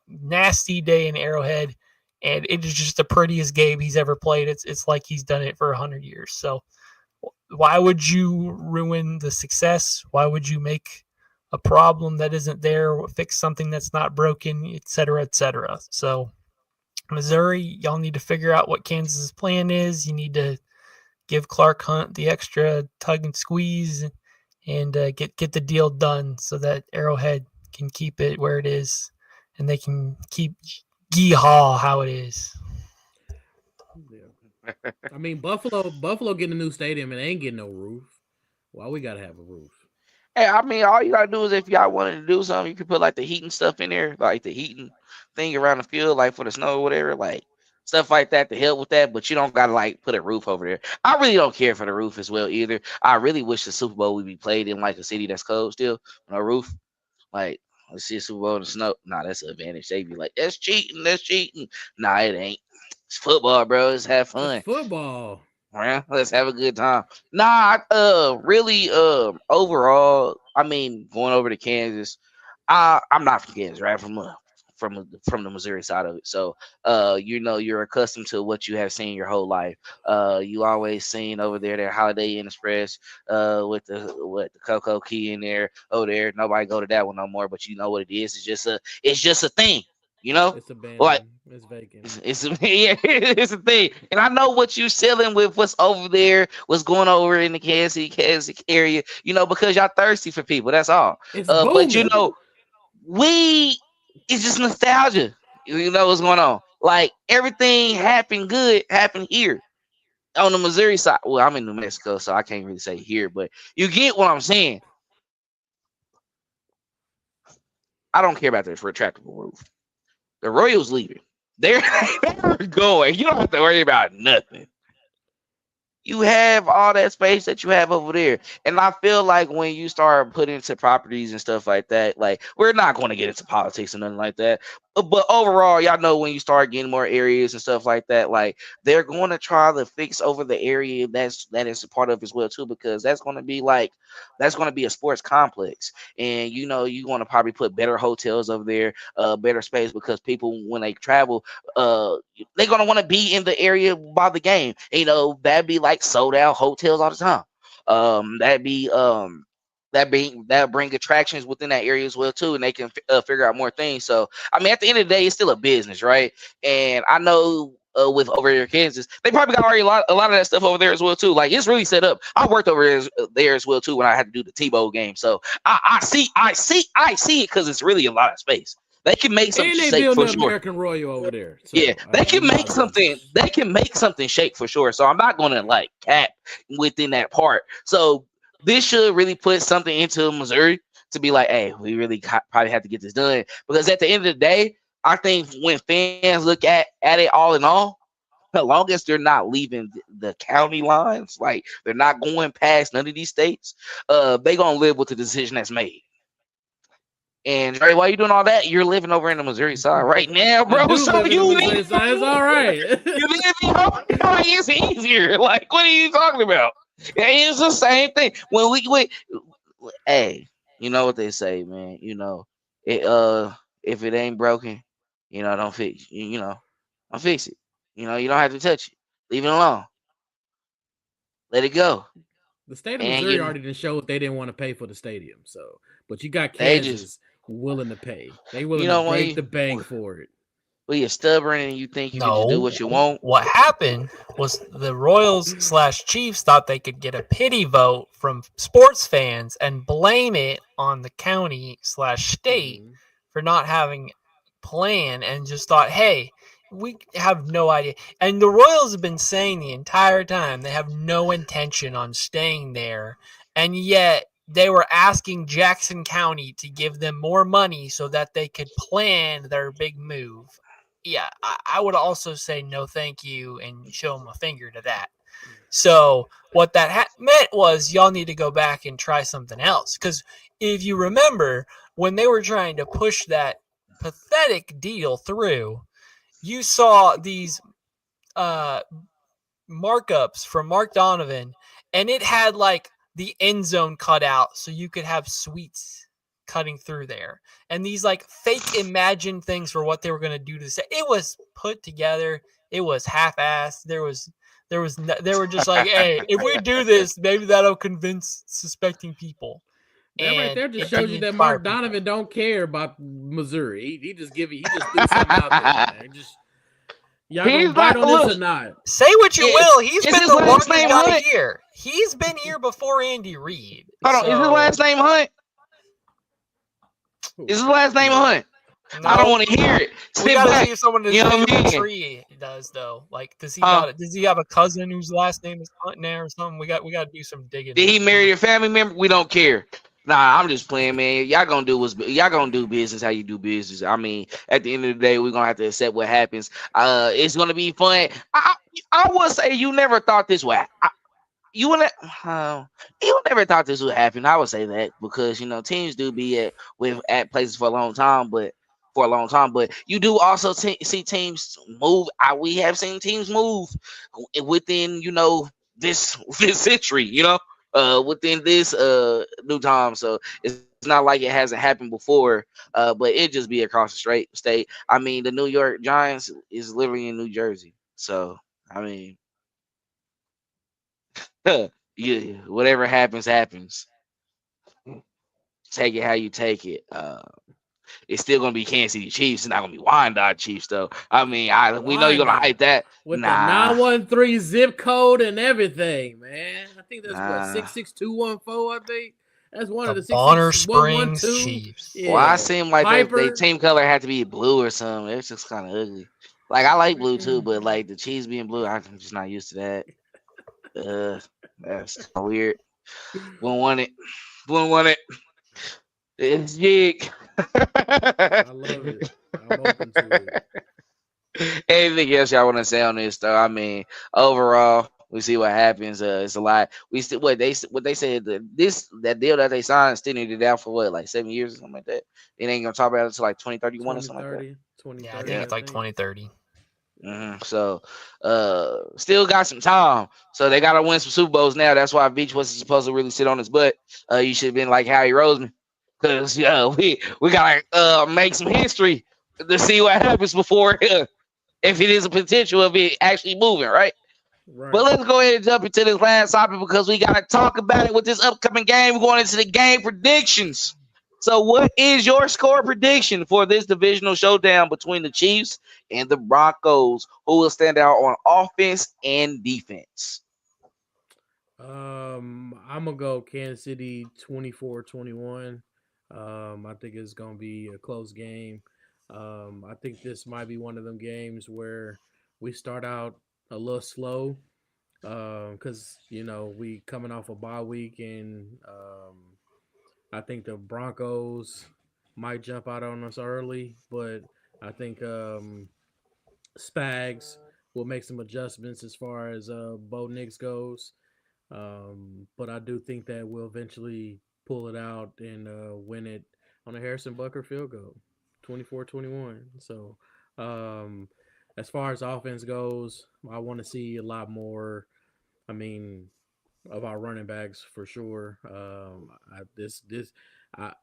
nasty day in Arrowhead, and it is just the prettiest game he's ever played. It's like he's done it for 100 years. So why would you ruin the success? Why would you make a problem that isn't there, fix something that's not broken, et cetera, et cetera? So Missouri, y'all need to figure out what Kansas's plan is. You need to give Clark Hunt the extra tug and squeeze and get the deal done so that Arrowhead can keep it where it is and they can keep GEHA how it is. Yeah. I mean, Buffalo getting a new stadium and they ain't getting no roof. Why we gotta have a roof? Hey, I mean, all you gotta do is if y'all wanted to do something, you could put like the heating stuff in there, like the heating thing around the field, like for the snow or whatever, like stuff like that to help with that. But you don't gotta like put a roof over there. I really don't care for the roof as well either. I really wish the Super Bowl would be played in like a city that's cold still, no roof. Like let's see a Super Bowl in the snow. Nah, that's an advantage. They be like, that's cheating, that's cheating. Nah, it ain't. It's football, bro. Let's have It's fun. football. Man, let's have a good time. Nah, really, overall, I mean, going over to Kansas, I'm not from Kansas, right? From the Missouri side of it. So, you're accustomed to what you have seen your whole life. You always seen over there that Holiday Inn Express, with the Cocoa Key in there. Oh, there, nobody go to that one no more. But you know what it is? It's just a thing. You know, It's like abandoned. It's vacant. yeah, it's a thing. And I know what you selling with what's over there, what's going over in the Kansas City area, because y'all thirsty for people. That's all. It's But booming. we it's just nostalgia. You know what's going on. Like everything happened here on the Missouri side. Well, I'm in New Mexico, so I can't really say here, but you get what I'm saying. I don't care about this retractable roof. The Royals leaving. They're, they're going. You don't have to worry about nothing. You have all that space that you have over there. And I feel like when you start putting into properties and stuff like that, like we're not going to get into politics or nothing like that. But overall, y'all know when you start getting more areas and stuff like that, like they're going to try to fix over the area that is a part of as well too, because that's going to be a sports complex. And you're going to probably put better hotels over there, better space because people when they travel, uh they're gonna want to be in the area by the game. That'd be like sold out hotels all the time. That'd be that bring attractions within that area as well too, and they can figure out more things. So I mean, at the end of the day, it's still a business, right? And I know with over there in Kansas. They probably got already a lot of that stuff over there as well too. Like it's really set up. I worked over there as well too when I had to do the T-Bowl game. So I see it because it's really a lot of space. They can make something And they shake build for the sure. American Royal over there. So, Yeah, they can make something. They can make something shake for sure. So I'm not gonna like cap within that part. So this should really put something into Missouri to be like, hey, we really probably have to get this done because at the end of the day, I think when fans look at it all in all, as long as they're not leaving the county lines, like they're not going past none of these states, they gonna live with the decision that's made. And Dre, while you doing all that, you're living over in the Missouri side right now, bro. I do So live in the you Missouri need side. It's all right. you live in Ohio, it's easier. Like, what are you talking about? It's the same thing. When we hey, you know what they say, man. You know, it if it ain't broken, don't fix. Don't fix it. You don't have to touch it. Leave it alone. Let it go. The state of And Missouri already didn't show if they didn't want to pay for the stadium. So, but you got they just, Kansas willing to pay. They willing you to know, break the bank for it. when you're stubborn and you think you can just do what you want. What happened was the Royals/Chiefs thought they could get a pity vote from sports fans and blame it on the county/state for not having a plan and just thought, hey, we have no idea. And the Royals have been saying the entire time they have no intention on staying there. And yet they were asking Jackson County to give them more money so that they could plan their big move. Yeah, I would also say no thank you and show them a finger to that. So what that meant was y'all need to go back and try something else. Because if you remember, when they were trying to push that pathetic deal through, you saw these markups from Mark Donovan, and it had like the end zone cut out so you could have suites cutting through there, and these like fake imagined things for what they were going to do to say it was put together. It was half-assed. They were just like, hey, if we do this, maybe that'll convince suspecting people. That right there just shows you that Mark Donovan don't care about Missouri. He just threw something out there, man. Y'all gonna bite on this or not? Say what you will. He's been the longest guy Hunt? here. He's been here before Andy Reid. Hold on, is his last name Hunt? Is his last name Hunt? No, I don't want to hear it. We gotta see if someone in the tree does though. Like, does he have a cousin whose last name is Hunt now or something? We got to do some digging. Did he marry a family member? We don't care. Nah, I'm just playing, man. Y'all gonna do business how you do business. I mean, at the end of the day, we're gonna have to accept what happens. It's gonna be fun. I would say you never thought this way. You never thought this would happen. I would say that because teams do be at places for a long time, but you do also see teams move. We have seen teams move within this century. Within this new time, so it's not like it hasn't happened before. But it just be across the state. I mean, the New York Giants is literally in New Jersey, so I mean. Yeah, whatever happens. Take it how you take it. It's still gonna be Kansas City Chiefs. It's not gonna be Wyandotte Chiefs, though. I mean, we know you're gonna hype that with the 913 zip code and everything, man. I think that's what 66214. I think that's one of the Bonner Springs Chiefs. Yeah. Well, I seem like their team color had to be blue or something. It's just kind of ugly. Like I like blue too, but like the Chiefs being blue, I'm just not used to that. That's weird. Wouldn't want it. It's jig. I love it. I'm open to it. Anything else y'all want to say on this though? I mean, overall, we see what happens. It's a lot. We still what they said that deal that they signed still needed out for what, like 7 years or something like that. It ain't gonna talk about it until like 2031 or something like that. 2030. Yeah, I think it's like 2030. So, still got some time. So they gotta win some Super Bowls now. That's why Beach wasn't supposed to really sit on his butt. You should have been like Howie Roseman, because we gotta make some history to see what happens before if it is a potential of it actually moving, right? But let's go ahead and jump into this last topic because we gotta talk about it with this upcoming game. We're going into the game predictions. So, what is your score prediction for this divisional showdown between the Chiefs and the Broncos? Who will stand out on offense and defense? I'm gonna go Kansas City 24-21. I think it's gonna be a close game. I think this might be one of them games where we start out a little slow, because we coming off a bye week, and I think the Broncos might jump out on us early, but I think Spags will make some adjustments as far as Bo Nix goes. But I do think that we'll eventually pull it out and win it on a Harrison Butker field goal, 24-21. So, um, as far as offense goes, I want to see a lot more. I mean, of our running backs for sure. I,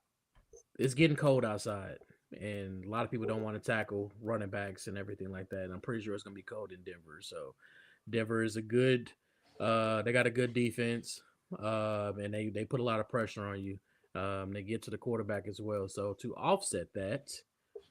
it's getting cold outside, and a lot of people don't want to tackle running backs and everything like that. And I'm pretty sure it's gonna be cold in Denver. So Denver is a good. They got a good defense, and they put a lot of pressure on you. They get to the quarterback as well. So to offset that,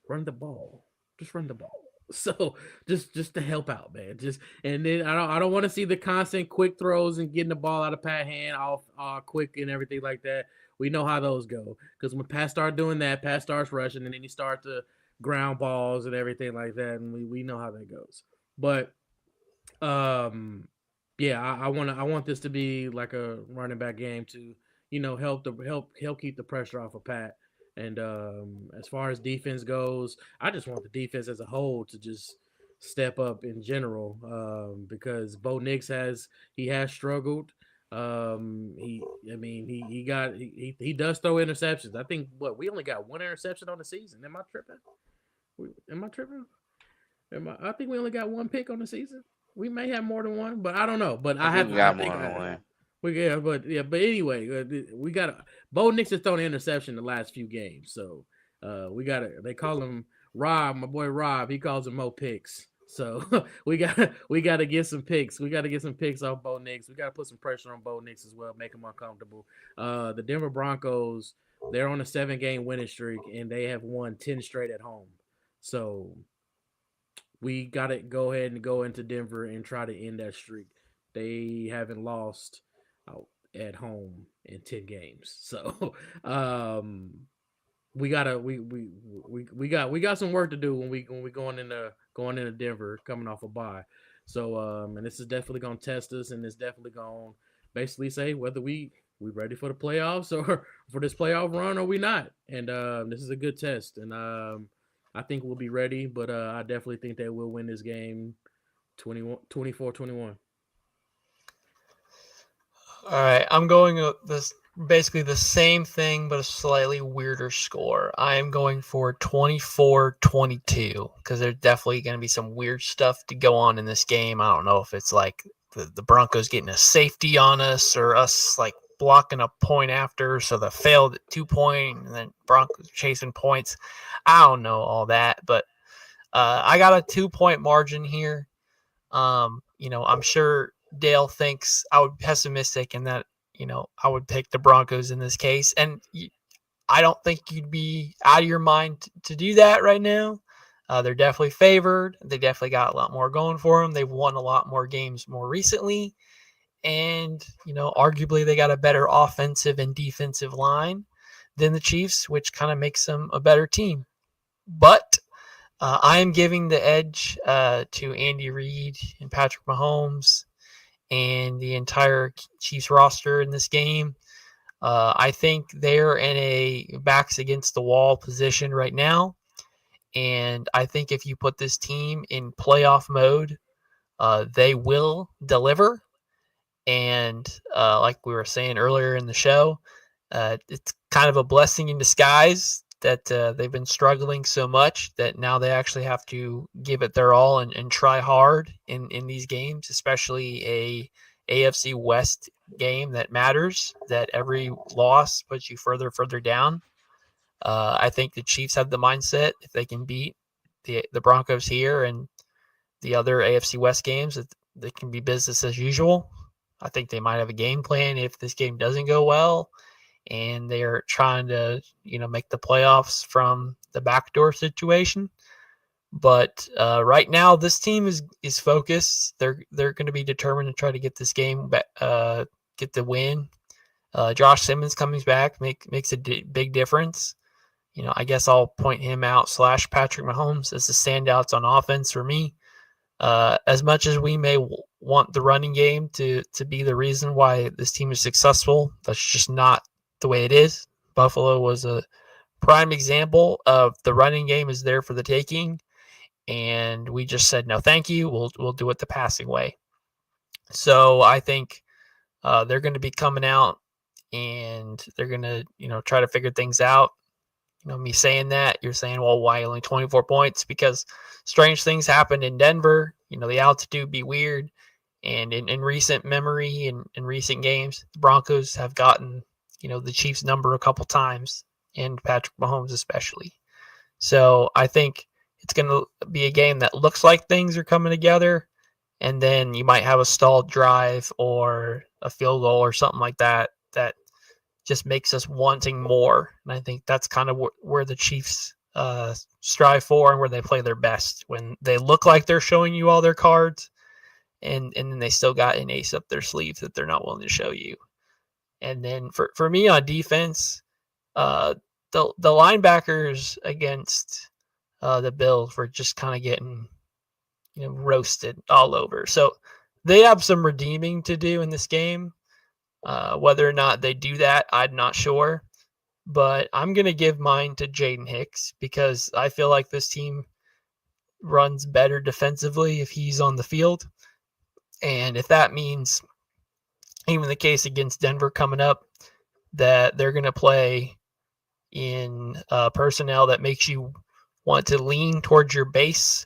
run the ball. Just run the ball. So just to help out, man. Just and then I don't want to see the constant quick throws and getting the ball out of Pat hand off quick and everything like that. We know how those go. Because when Pat start doing that, Pat starts rushing and then he start to ground balls and everything like that, and we know how that goes. But um yeah, I want this to be like a running back game to, help keep the pressure off of Pat. And as far as defense goes, I just want the defense as a whole to just step up in general, because Bo Nix has struggled. I mean, he does throw interceptions. I think we only got one interception on the season. Am I tripping? Am I tripping? I think we only got one pick on the season. We may have more than one, but I don't know. But I I think have. we I got think more than one. we yeah. But yeah. But anyway, we got Bo Nix has thrown an interception the last few games, so we got to. They call him Rob, my boy Rob. He calls him Mo Picks. So we got to get some picks. We got to get some picks off Bo Nix. We got to put some pressure on Bo Nix as well, make him uncomfortable. The Denver Broncos, they're on a 7-game winning streak, and they have won 10 straight at home. So we got to go ahead and go into Denver and try to end that streak. They haven't lost out at home in 10 games. So, we gotta we got some work to do when we going into Denver coming off a bye. So and this is definitely gonna test us, and it's definitely gonna basically say whether we ready for the playoffs or for this playoff run or we not. And this is a good test, and I think we'll be ready, but I definitely think that we'll win this game 24-21. All right, I'm going with this basically the same thing, but a slightly weirder score. I am going for 24-22 because there's definitely going to be some weird stuff to go on in this game. I don't know if it's like the Broncos getting a safety on us or us like blocking a point after, so the failed 2-point and then Broncos chasing points. I don't know all that, but I got a 2-point margin here. I'm sure Dale thinks I would be pessimistic and that, I would pick the Broncos in this case. And I don't think you'd be out of your mind to do that right now. They're definitely favored. They definitely got a lot more going for them. They've won a lot more games more recently. And, arguably they got a better offensive and defensive line than the Chiefs, which kind of makes them a better team. But I am giving the edge to Andy Reid and Patrick Mahomes and the entire Chiefs roster in this game. I think they're in a backs against the wall position right now. And I think if you put this team in playoff mode, they will deliver. And like we were saying earlier in the show, it's kind of a blessing in disguise that they've been struggling so much that now they actually have to give it their all and try hard in these games, especially a AFC West game that matters, that every loss puts you further down. I think the Chiefs have the mindset if they can beat the Broncos here and the other AFC West games, that they can be business as usual. I think they might have a game plan if this game doesn't go well. and they're trying to, make the playoffs from the backdoor situation. But right now, this team is focused. They're going to be determined to try to get this game back, get the win. Josh Simmons coming back makes a big difference. I guess I'll point him out / Patrick Mahomes as the standouts on offense for me. As much as we may want the running game to be the reason why this team is successful, that's just not the way it is. Buffalo was a prime example of the running game is there for the taking, and we just said no, thank you. We'll do it the passing way. So I think they're going to be coming out and they're going to try to figure things out. Me saying that, you're saying, well, why only 24 points? Because strange things happened in Denver. The altitude be weird. And in recent memory, in recent games, the Broncos have gotten, the Chiefs number a couple times, and Patrick Mahomes especially. So I think it's going to be a game that looks like things are coming together, and then you might have a stalled drive or a field goal or something like that just makes us wanting more. And I think that's kind of where the Chiefs strive for and where they play their best, when they look like they're showing you all their cards, and then they still got an ace up their sleeve that they're not willing to show you. And then for me on defense, the linebackers against the Bills were just kind of getting roasted all over. So they have some redeeming to do in this game. Whether or not they do that, I'm not sure. But I'm going to give mine to Jaden Hicks because I feel like this team runs better defensively if he's on the field. And if that means, even the case against Denver coming up, that they're going to play in personnel that makes you want to lean towards your base,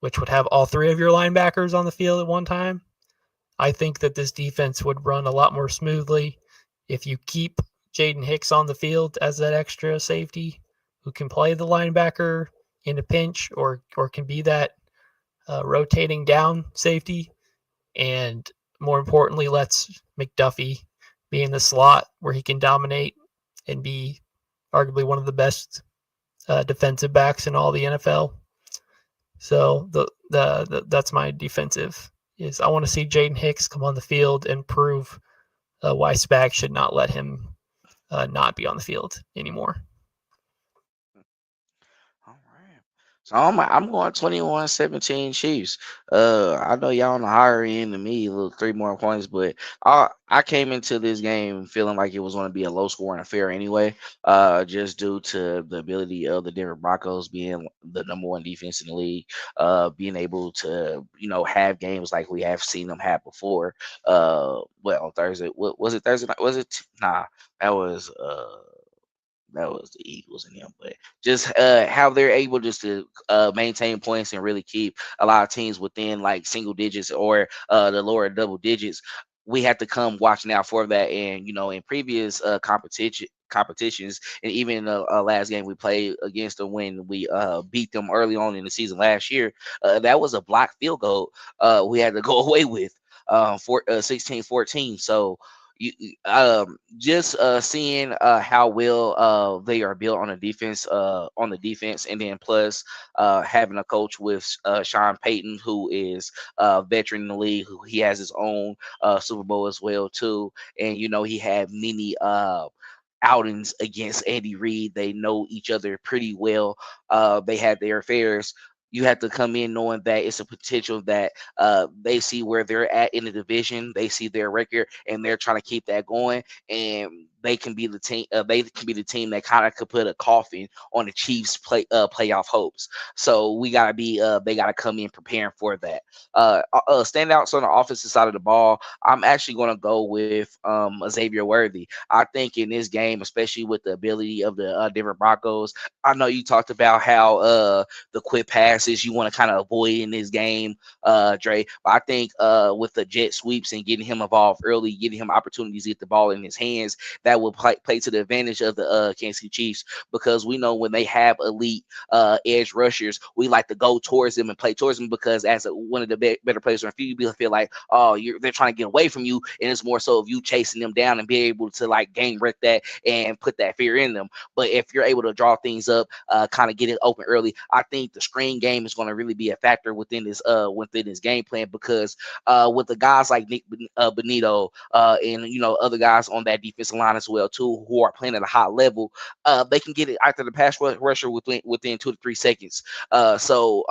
which would have all three of your linebackers on the field at one time, I think that this defense would run a lot more smoothly if you keep Jaden Hicks on the field as that extra safety who can play the linebacker in a pinch or can be that rotating down safety. And more importantly, let's McDuffie be in the slot where he can dominate and be arguably one of the best defensive backs in all the NFL. So that's my defensive. Is I want to see Jaden Hicks come on the field and prove why Spags should not let him not be on the field anymore. All right. So I'm going 21-17 Chiefs. I know y'all on the higher end than me, a little 3 more points, but I came into this game feeling like it was going to be a low scoring affair anyway. Just due to the ability of the Denver Broncos being the number 1 defense in the league, being able to have games like we have seen them have before. On Thursday, what was it? Thursday night? Was it? Nah, that was the Eagles and them, but just how they're able just to maintain points and really keep a lot of teams within like single digits or the lower double digits. We have to come watching out for that, and in previous competitions, and even in the last game we played against them when we beat them early on in the season last year, that was a blocked field goal we had to go away with for 16-14. So just seeing how well they are built on the defense, and then plus having a coach with Sean Payton, who is a veteran in the league, who he has his own Super Bowl as well too, and he had many outings against Andy Reid. They know each other pretty well. They had their affairs. You have to come in knowing that it's a potential that they see where they're at in the division. They see their record, and they're trying to keep that going. And they can be the team. They can be the team that kind of could put a coffin on the Chiefs' playoff hopes. So we gotta be. They gotta come in preparing for that. Standouts on the offensive side of the ball. I'm actually going to go with Xavier Worthy. I think in this game, especially with the ability of the Denver Broncos, I know you talked about how the quick passes you want to kind of avoid in this game, Dre. But I think with the jet sweeps and getting him involved early, getting him opportunities to get the ball in his hands, that that will play to the advantage of the Kansas City Chiefs, because we know when they have elite edge rushers, we like to go towards them and play towards them, because as one of the better players on the field, you feel like, oh, they're trying to get away from you, and it's more so of you chasing them down and be able to like game wreck that and put that fear in them. But if you're able to draw things up, kind of get it open early, I think the screen game is going to really be a factor within this game plan, because with the guys like Nick Benito and other guys on that defensive line as well too, who are playing at a high level, they can get it after the pass rusher within 2 to 3 seconds. So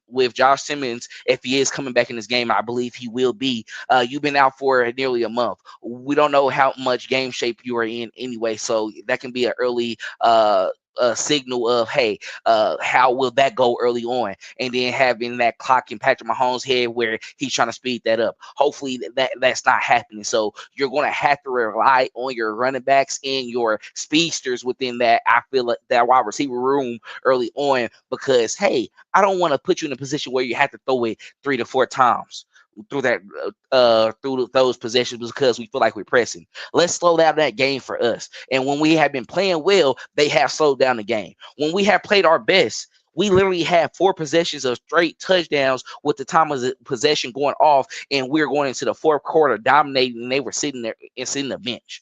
with Josh Simmons, if he is coming back in this game, I believe he will be. You've been out for nearly a month. We don't know how much game shape you are in anyway, so that can be an early a signal of, hey, how will that go early on, and then having that clock in Patrick Mahomes' head where he's trying to speed that up. Hopefully that's not happening. So you're going to have to rely on your running backs and your speedsters within that. I feel like that wide receiver room early on, because hey, I don't want to put you in a position where you have to throw it 3 to 4 times through those possessions, because we feel like we're pressing. Let's slow down that game for us. And when we have been playing well, they have slowed down the game. When we have played our best, we literally had 4 possessions of straight touchdowns with the time of the possession going off, and we're going into the fourth quarter dominating, and they were sitting there and sitting the bench.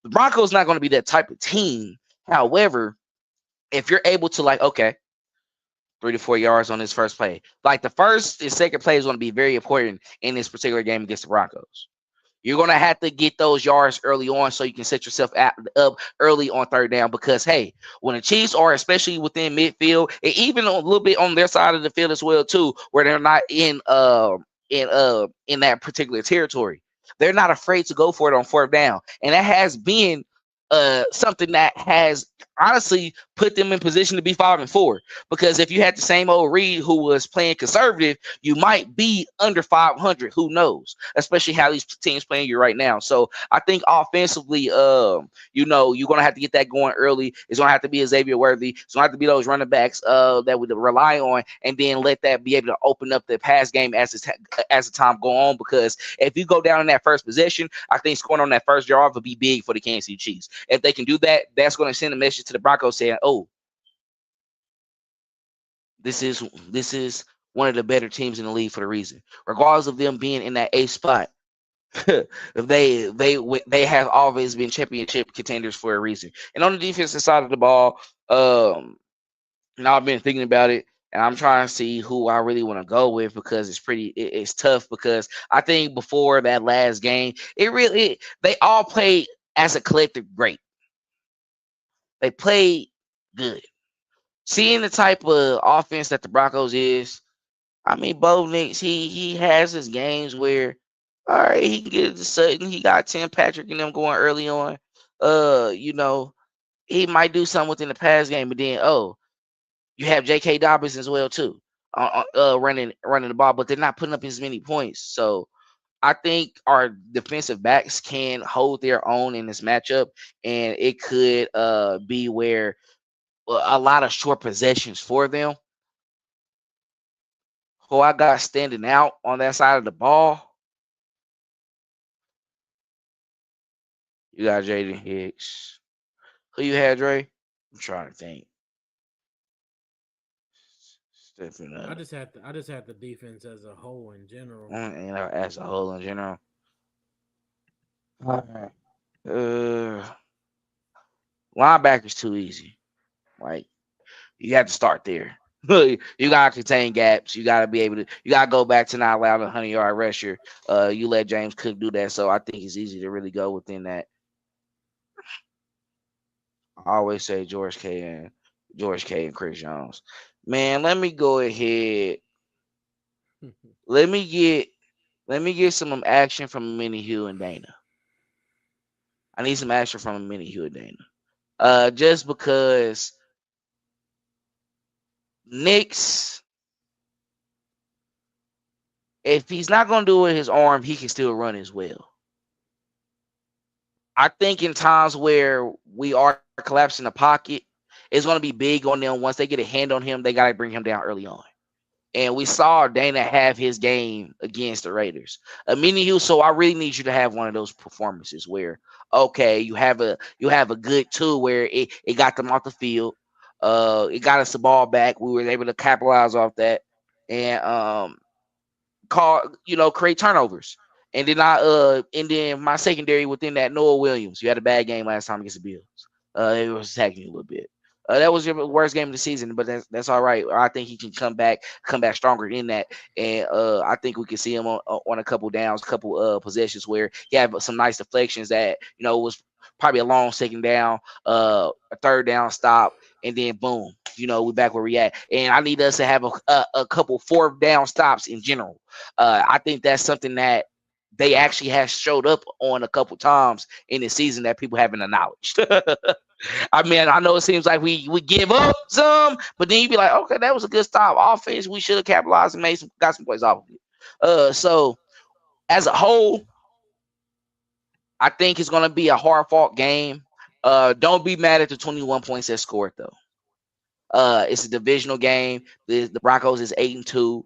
The Broncos not going to be that type of team. However, if you're able to, like, okay, 3 to 4 yards on this first play, like the first and second play is going to be very important in this particular game against the Broncos. You're going to have to get those yards early on so you can set yourself up early on third down, because, hey, when the Chiefs are, especially within midfield, and even a little bit on their side of the field as well, too, where they're not in that particular territory, they're not afraid to go for it on fourth down. And that has been something that has honestly put them in position to be 5-4, because if you had the same old Reed who was playing conservative, you might be under 500. Who knows, especially how these teams playing you right now. So I think offensively, you're gonna have to get that going early. It's gonna have to be Xavier Worthy. It's gonna have to be those running backs that we rely on, and then let that be able to open up the pass game as the time go on, because if you go down in that first possession, I think scoring on that first drive will be big for the Kansas City Chiefs. If they can do that, that's going to send a message to the Broncos saying, "Oh, this is one of the better teams in the league for the reason." Regardless of them being in that A spot, they have always been championship contenders for a reason. And on the defensive side of the ball, I've been thinking about it, and I'm trying to see who I really want to go with, because it's tough, because I think before that last game, they all played as a collective great. They played good. Seeing the type of offense that the Broncos is, I mean, Bo Nix, he has his games where, all right, he can get it to Sutton. He got Tim Patrick and them going early on. He might do something within the pass game, but then, you have J.K. Dobbins as well too, running the ball, but they're not putting up as many points. So I think our defensive backs can hold their own in this matchup, and it could be where a lot of short possessions for them. Who I got standing out on that side of the ball? You got Jaden Hicks. Who you had, Dre? I'm trying to think. Stepping up. I just had the defense as a whole in general. As a whole in general. All right. Linebacker's too easy. Like, you have to start there. You gotta contain gaps. You gotta be able to. You gotta go back to not allowing a 100-yard rusher. You let James Cook do that, so I think it's easy to really go within that. I always say George K and Chris Jones. Man, let me go ahead. Let me get some action from Minnie Hugh and Dana. I need some action from Minnie Hugh and Dana. Just because Knicks, if he's not going to do it with his arm, he can still run as well. I think in times where we are collapsing the pocket, it's going to be big on them. Once they get a hand on him, they got to bring him down early on. and we saw Dana have his game against the Raiders. So I really need you to have one of those performances where, okay, you have a good two where it got them off the field. It got us the ball back. We were able to capitalize off that and create turnovers. And then my secondary within that, Noah Williams. You had a bad game last time against the Bills. It was attacking you a little bit. That was your worst game of the season, but that's all right. I think he can come back stronger in that, and I think we can see him on a couple downs, couple possessions where he had some nice deflections that was probably a long second down, a third down stop, and then boom, we're back where we at. And I need us to have a couple fourth down stops in general. I think that's something that they actually have showed up on a couple times in the season that people haven't acknowledged. I mean, I know it seems like we give up some, but then you'd be like, okay, that was a good stop. Offense, we should have capitalized and got some plays off of it. So as a whole, I think it's going to be a hard-fought game. Don't be mad at the 21 points that scored, though. It's a divisional game. The Broncos is 8-2.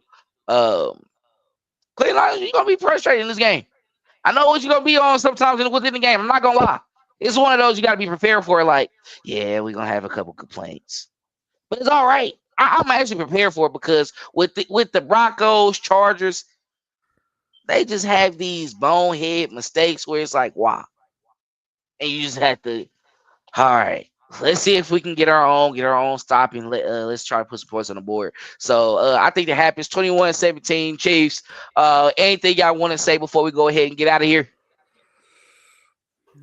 Cleveland, you're going to be frustrated in this game. I know what you're going to be on sometimes within the game. I'm not going to lie. It's one of those you got to be prepared for. Like, yeah, we're going to have a couple complaints. But it's all right. I'm actually prepared for it because with the Broncos, Chargers, they just have these bonehead mistakes where it's like, wow. And you just have to, all right, let's see if we can get our own stop and let's try to put some points on the board. So I think that happens. 21-17 Chiefs. Anything y'all want to say before we go ahead and get out of here?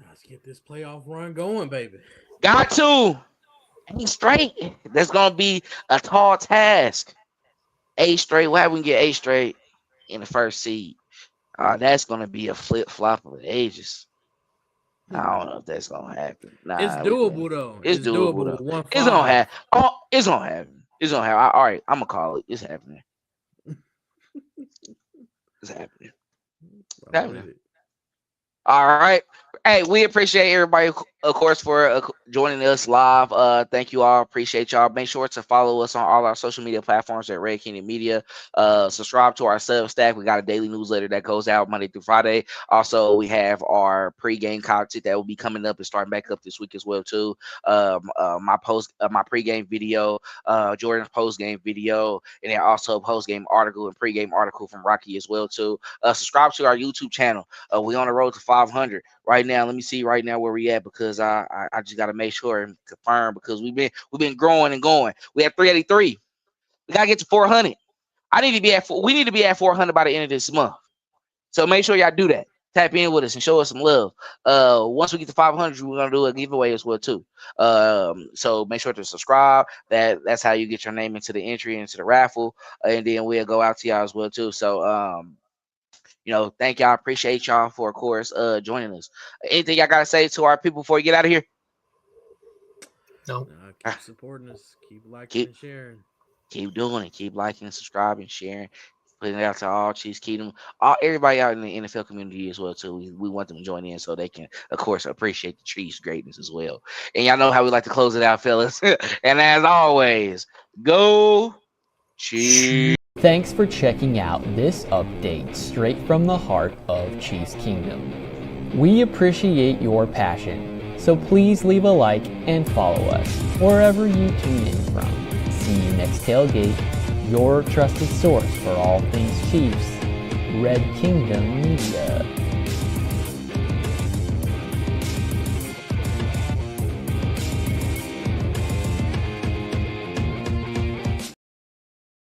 Let's get this playoff run going, baby. Got to. 8 straight. That's going to be a tall task. 8 straight. Why we can get 8 straight in the first seed? That's going to be a flip-flop of the ages. I don't know if that's going to happen. Nah, it's doable, though. It's doable, though. It's going to happen. It's going to happen. It's going to happen. All right, I'm going to call it. It's happening. It's happening. It's happening. All right. Hey, we appreciate everybody, of course, for joining us live. Thank you all. Appreciate y'all. Make sure to follow us on all our social media platforms at Red Kingdom Media. Subscribe to our Substack. We got a daily newsletter that goes out Monday through Friday. Also, we have our pregame content that will be coming up and starting back up this week as well too. My pregame video, Jordan's postgame video, and then also a postgame article and pregame article from Rocky as well too. Subscribe to our YouTube channel. We on the road to 500 right now. Let me see right now where we at because I just got to make sure and confirm because we've been growing and going. We have 383. We gotta get to 400. We need to be at 400 by the end of this month. So make sure y'all do that. Tap in with us and show us some love. Once we get to 500, we're gonna do a giveaway as well too. So make sure to subscribe. That's how you get your name into the entry into the raffle, and then we'll go out to y'all as well too. So thank y'all. Appreciate y'all for, of course, joining us. Anything y'all gotta say to our people before you get out of here? No. Keep supporting us. Keep liking and sharing. Keep doing it. Keep liking, subscribing, sharing, putting it out to all Chiefs Kingdom, everybody out in the NFL community as well too. We want them to join in so they can, of course, appreciate the Chiefs' greatness as well. And y'all know how we like to close it out, fellas. And as always, go Chiefs. Thanks for checking out this update straight from the heart of Chiefs Kingdom. We appreciate your passion, so please leave a like and follow us wherever you tune in from. See you next tailgate, your trusted source for all things Chiefs, Red Kingdom Media.